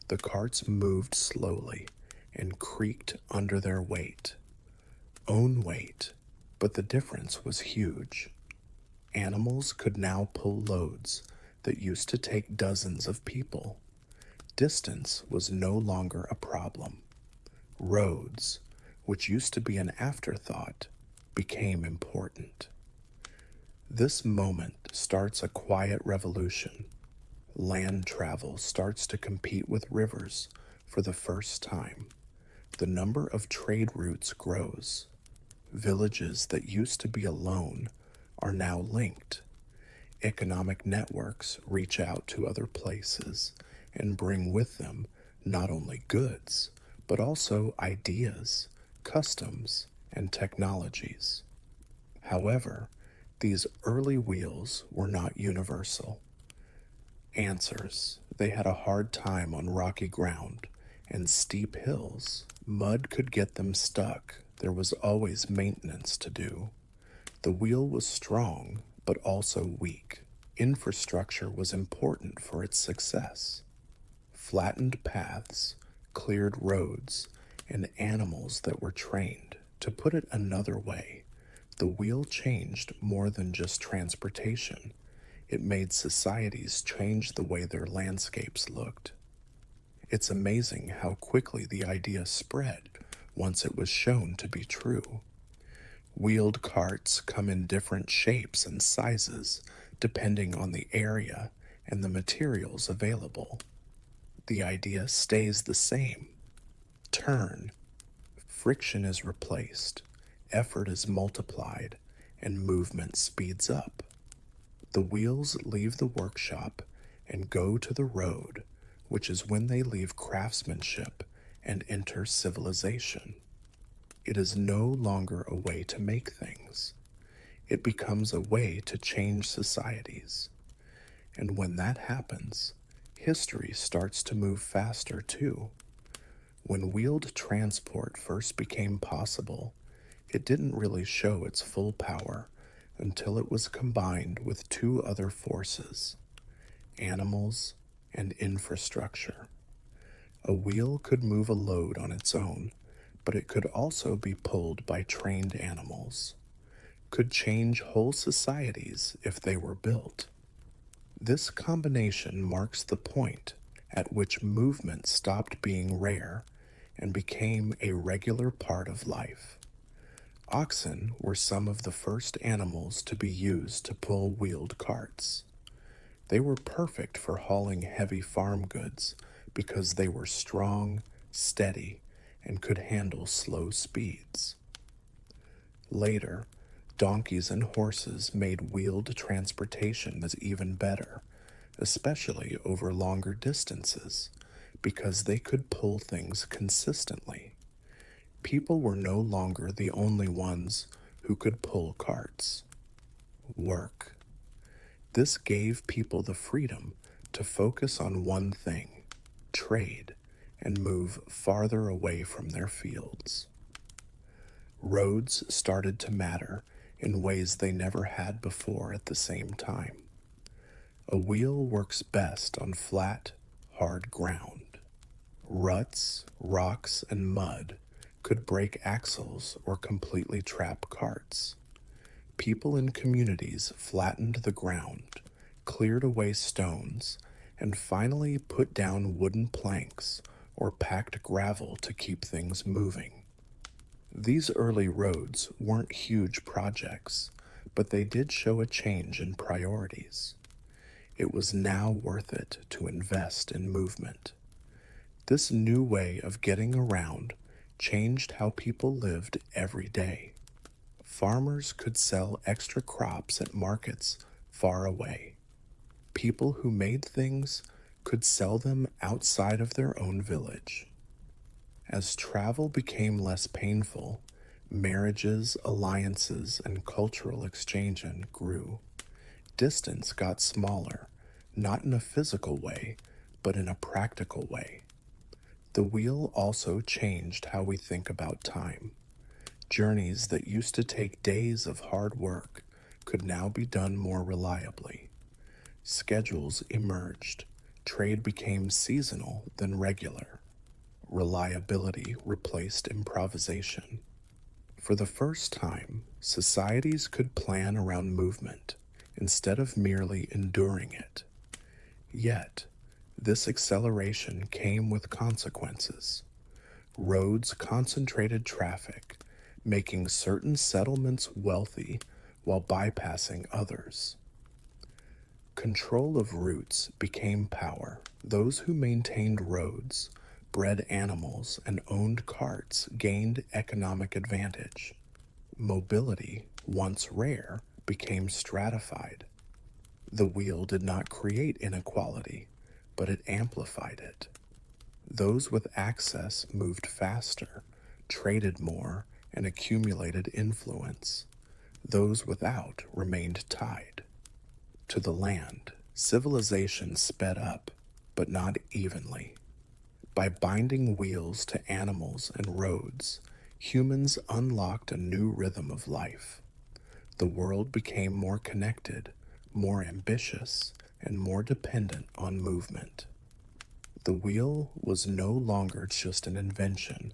The carts moved slowly and creaked under their own weight, but the difference was huge. Animals could now pull loads that used to take dozens of people. Distance was no longer a problem. Roads, which used to be an afterthought, became important. This moment starts a quiet revolution. Land travel starts to compete with rivers for the first time. The number of trade routes grows. Villages that used to be alone are now linked. Economic networks reach out to other places and bring with them not only goods, but also ideas, customs, and technologies. However, these early wheels were not universal. Answers, they had a hard time on rocky ground and steep hills. Mud could get them stuck. There was always maintenance to do. The wheel was strong, but also weak. Infrastructure was important for its success. Flattened paths, cleared roads, and animals that were trained. To put it another way, the wheel changed more than just transportation. It made societies change the way their landscapes looked. It's amazing how quickly the idea spread once it was shown to be true. Wheeled carts come in different shapes and sizes depending on the area and the materials available. The idea stays the same. Turn. Friction is replaced, effort is multiplied, and movement speeds up. The wheels leave the workshop and go to the road, which is when they leave craftsmanship and enter civilization. It is no longer a way to make things. It becomes a way to change societies. And when that happens, history starts to move faster too. When wheeled transport first became possible, it didn't really show its full power until it was combined with two other forces: animals and infrastructure. A wheel could move a load on its own, but it could also be pulled by trained animals, could change whole societies if they were built. This combination marks the point at which movement stopped being rare and became a regular part of life. Oxen were some of the first animals to be used to pull wheeled carts. They were perfect for hauling heavy farm goods because they were strong, steady, and could handle slow speeds. Later, donkeys and horses made wheeled transportation as even better, especially over longer distances, because they could pull things consistently. People were no longer the only ones who could pull carts. Work. This gave people the freedom to focus on one thing, trade, and move farther away from their fields. Roads started to matter in ways they never had before at the same time. A wheel works best on flat, hard ground. Ruts, rocks, and mud could break axles or completely trap carts. People in communities flattened the ground, cleared away stones, and finally put down wooden planks or packed gravel to keep things moving. These early roads weren't huge projects, but they did show a change in priorities. It was now worth it to invest in movement. This new way of getting around changed how people lived every day. Farmers could sell extra crops at markets far away. People who made things could sell them outside of their own village. As travel became less painful, marriages, alliances, and cultural exchange grew. Distance got smaller, not in a physical way, but in a practical way. The wheel also changed how we think about time. Journeys that used to take days of hard work could now be done more reliably. Schedules emerged. Trade became seasonal than regular. Reliability replaced improvisation. For the first time, societies could plan around movement instead of merely enduring it. Yet, this acceleration came with consequences. Roads concentrated traffic, making certain settlements wealthy while bypassing others. Control of routes became power. Those who maintained roads, bred animals, and owned carts gained economic advantage. Mobility, once rare, became stratified. The wheel did not create inequality, but it amplified it. Those with access moved faster, traded more, and accumulated influence. Those without remained tied. To the land, civilization sped up, but not evenly. By binding wheels to animals and roads, humans unlocked a new rhythm of life. The world became more connected, more ambitious, and more dependent on movement. The wheel was no longer just an invention,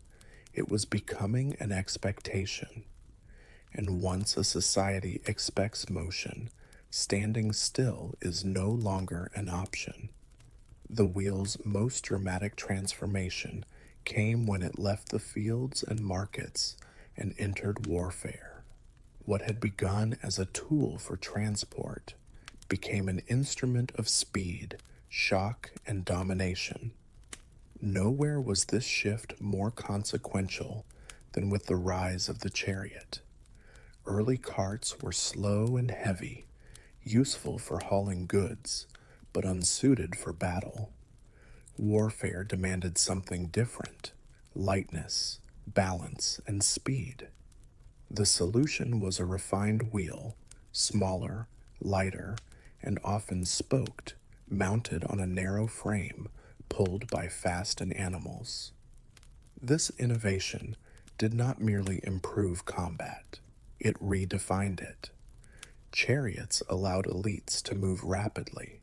it was becoming an expectation. And once a society expects motion, standing still is no longer an option. The wheel's most dramatic transformation came when it left the fields and markets and entered warfare. What had begun as a tool for transport became an instrument of speed, shock, and domination. Nowhere was this shift more consequential than with the rise of the chariot. Early carts were slow and heavy, useful for hauling goods, but unsuited for battle. Warfare demanded something different: lightness, balance, and speed. The solution was a refined wheel, smaller, lighter, and often spoked, mounted on a narrow frame, pulled by fastened animals. This innovation did not merely improve combat, it redefined it. Chariots allowed elites to move rapidly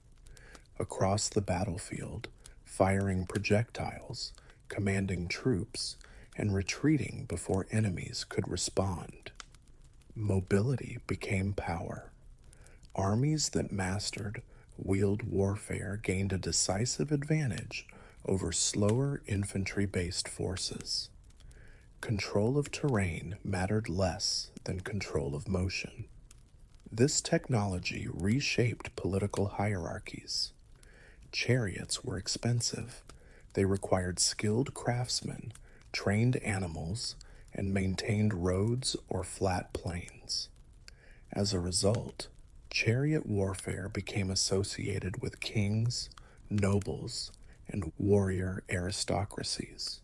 across the battlefield, firing projectiles, commanding troops, and retreating before enemies could respond. Mobility became power. Armies that mastered wheeled warfare gained a decisive advantage over slower infantry-based forces. Control of terrain mattered less than control of motion. This technology reshaped political hierarchies. Chariots were expensive. They required skilled craftsmen, trained animals, and maintained roads or flat plains. As a result, chariot warfare became associated with kings, nobles, and warrior aristocracies.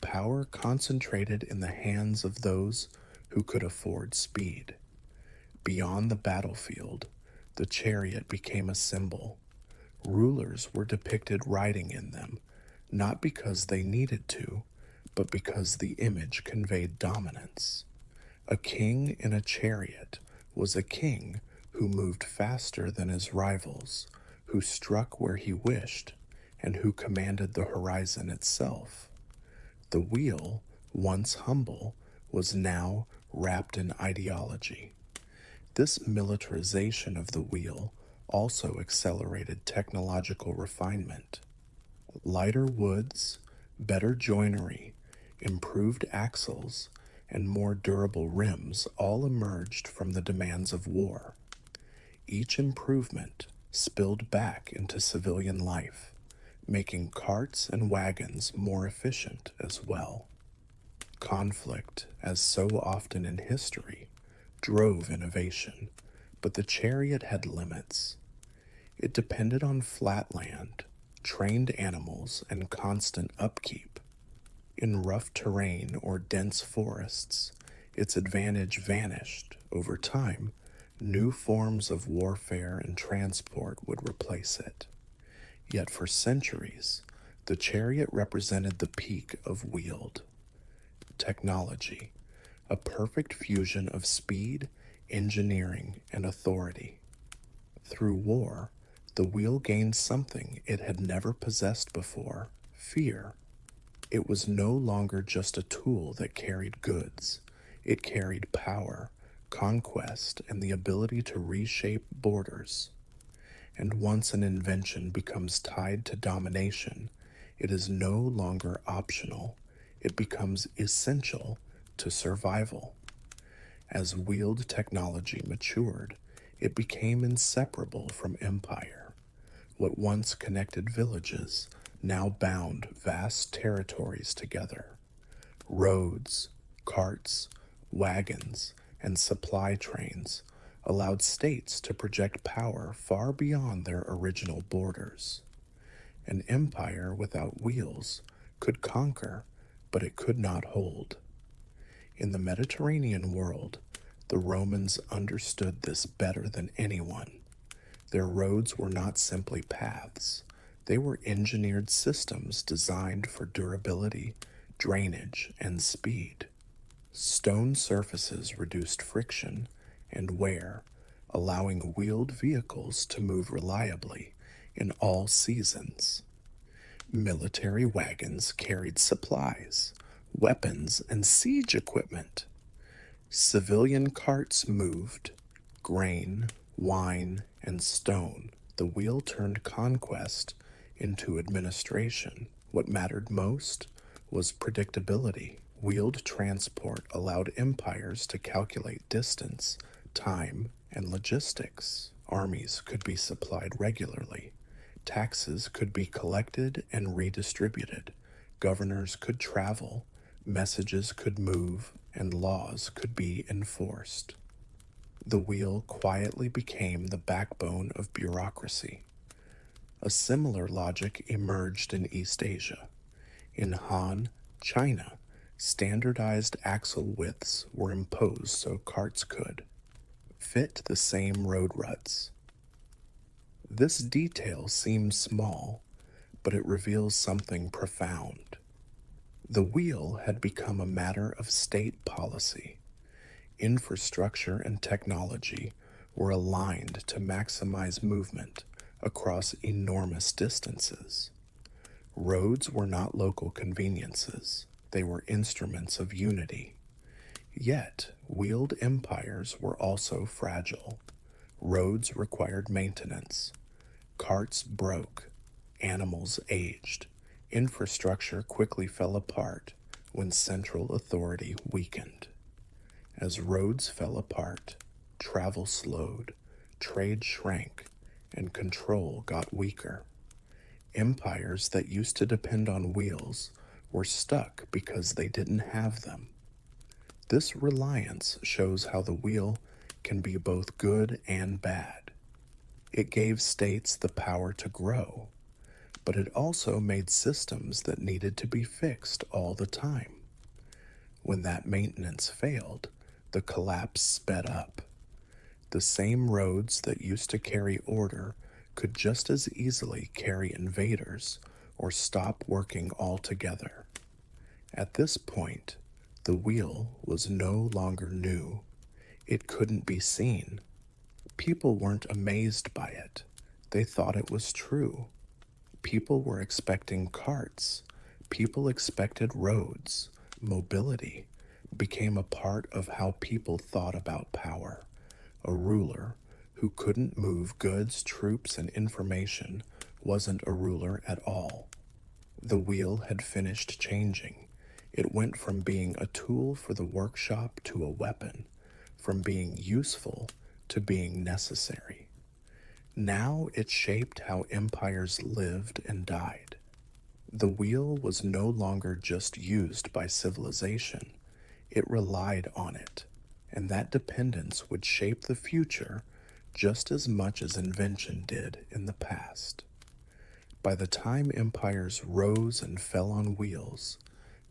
Power concentrated in the hands of those who could afford speed. Beyond the battlefield, the chariot became a symbol. Rulers were depicted riding in them, not because they needed to, but because the image conveyed dominance. A king in a chariot was a king who moved faster than his rivals, who struck where he wished, and who commanded the horizon itself. The wheel, once humble, was now wrapped in ideology. This militarization of the wheel also accelerated technological refinement. Lighter woods, better joinery, improved axles, and more durable rims all emerged from the demands of war. Each improvement spilled back into civilian life, making carts and wagons more efficient as well. Conflict, as so often in history, drove innovation, but the chariot had limits. It depended on flat land, trained animals, and constant upkeep. In rough terrain or dense forests, its advantage vanished. Over time, new forms of warfare and transport would replace it. Yet for centuries, the chariot represented the peak of wheeled technology, a perfect fusion of speed, engineering, and authority. Through war, the wheel gained something it had never possessed before: fear. It was no longer just a tool that carried goods, it carried power, conquest, and the ability to reshape borders. And once an invention becomes tied to domination, it is no longer optional, it becomes essential to survival. As wheeled technology matured, it became inseparable from empire. What once connected villages now bound vast territories together. Roads, carts, wagons, and supply trains allowed states to project power far beyond their original borders. An empire without wheels could conquer, but it could not hold. In the Mediterranean world, the Romans understood this better than anyone. Their roads were not simply paths, they were engineered systems designed for durability, drainage, and speed. Stone surfaces reduced friction and wear, allowing wheeled vehicles to move reliably in all seasons. Military wagons carried supplies, weapons, and siege equipment. Civilian carts moved grain, wine, and stone. The wheel turned conquest into administration. What mattered most was predictability. Wheeled transport allowed empires to calculate distance, time, and logistics. Armies could be supplied regularly. Taxes could be collected and redistributed. Governors could travel. Messages could move, and laws could be enforced. The wheel quietly became the backbone of bureaucracy. A similar logic emerged in East Asia. In Han, China, standardized axle widths were imposed so carts could fit the same road ruts. This detail seems small, but it reveals something profound. The wheel had become a matter of state policy. Infrastructure and technology were aligned to maximize movement across enormous distances. Roads were not local conveniences, they were instruments of unity. Yet, wheeled empires were also fragile. Roads required maintenance. Carts broke. Animals aged. Infrastructure quickly fell apart when central authority weakened. As roads fell apart, travel slowed, trade shrank, and control got weaker. Empires that used to depend on wheels were stuck because they didn't have them. This reliance shows how the wheel can be both good and bad. It gave states the power to grow, but it also made systems that needed to be fixed all the time. When that maintenance failed, the collapse sped up. The same roads that used to carry order could just as easily carry invaders or stop working altogether. At this point, the wheel was no longer new. It couldn't be seen. People weren't amazed by it. They thought it was true. People were expecting carts. People expected roads. Mobility became a part of how people thought about power. A ruler who couldn't move goods, troops, and information wasn't a ruler at all. The wheel had finished changing. It went from being a tool for the workshop to a weapon, from being useful to being necessary. Now it shaped how empires lived and died. The wheel was no longer just used by civilization, it relied on it, and that dependence would shape the future just as much as invention did in the past. By the time empires rose and fell on wheels,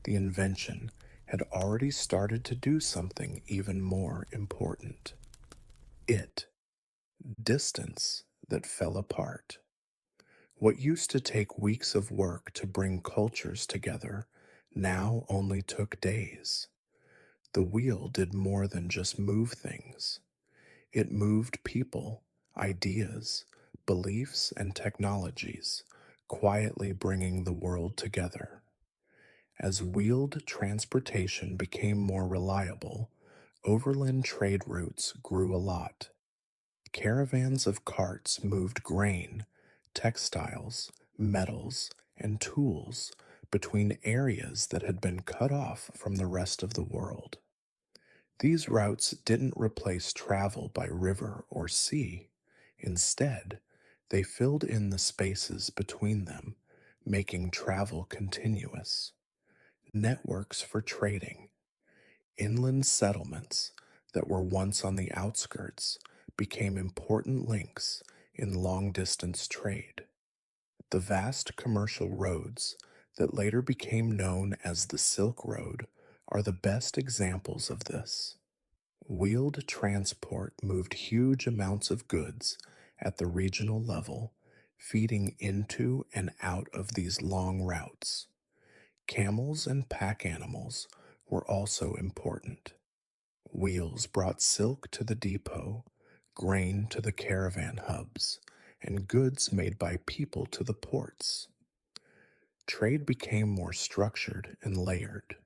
the invention had already started to do something even more important. It, distance that fell apart. What used to take weeks of work to bring cultures together now only took days. The wheel did more than just move things. It moved people, ideas, beliefs, and technologies, quietly bringing the world together. As wheeled transportation became more reliable, overland trade routes grew a lot. Caravans of carts moved grain, textiles, metals, and tools between areas that had been cut off from the rest of the world. These routes didn't replace travel by river or sea. Instead, they filled in the spaces between them, making travel continuous. Networks for trading, inland settlements that were once on the outskirts became important links in long distance trade. The vast commercial roads that later became known as the Silk Road are the best examples of this. Wheeled transport moved huge amounts of goods at the regional level, feeding into and out of these long routes. Camels and pack animals were also important. Wheels brought silk to the depot, grain to the caravan hubs, and goods made by people to the ports. Trade became more structured and layered.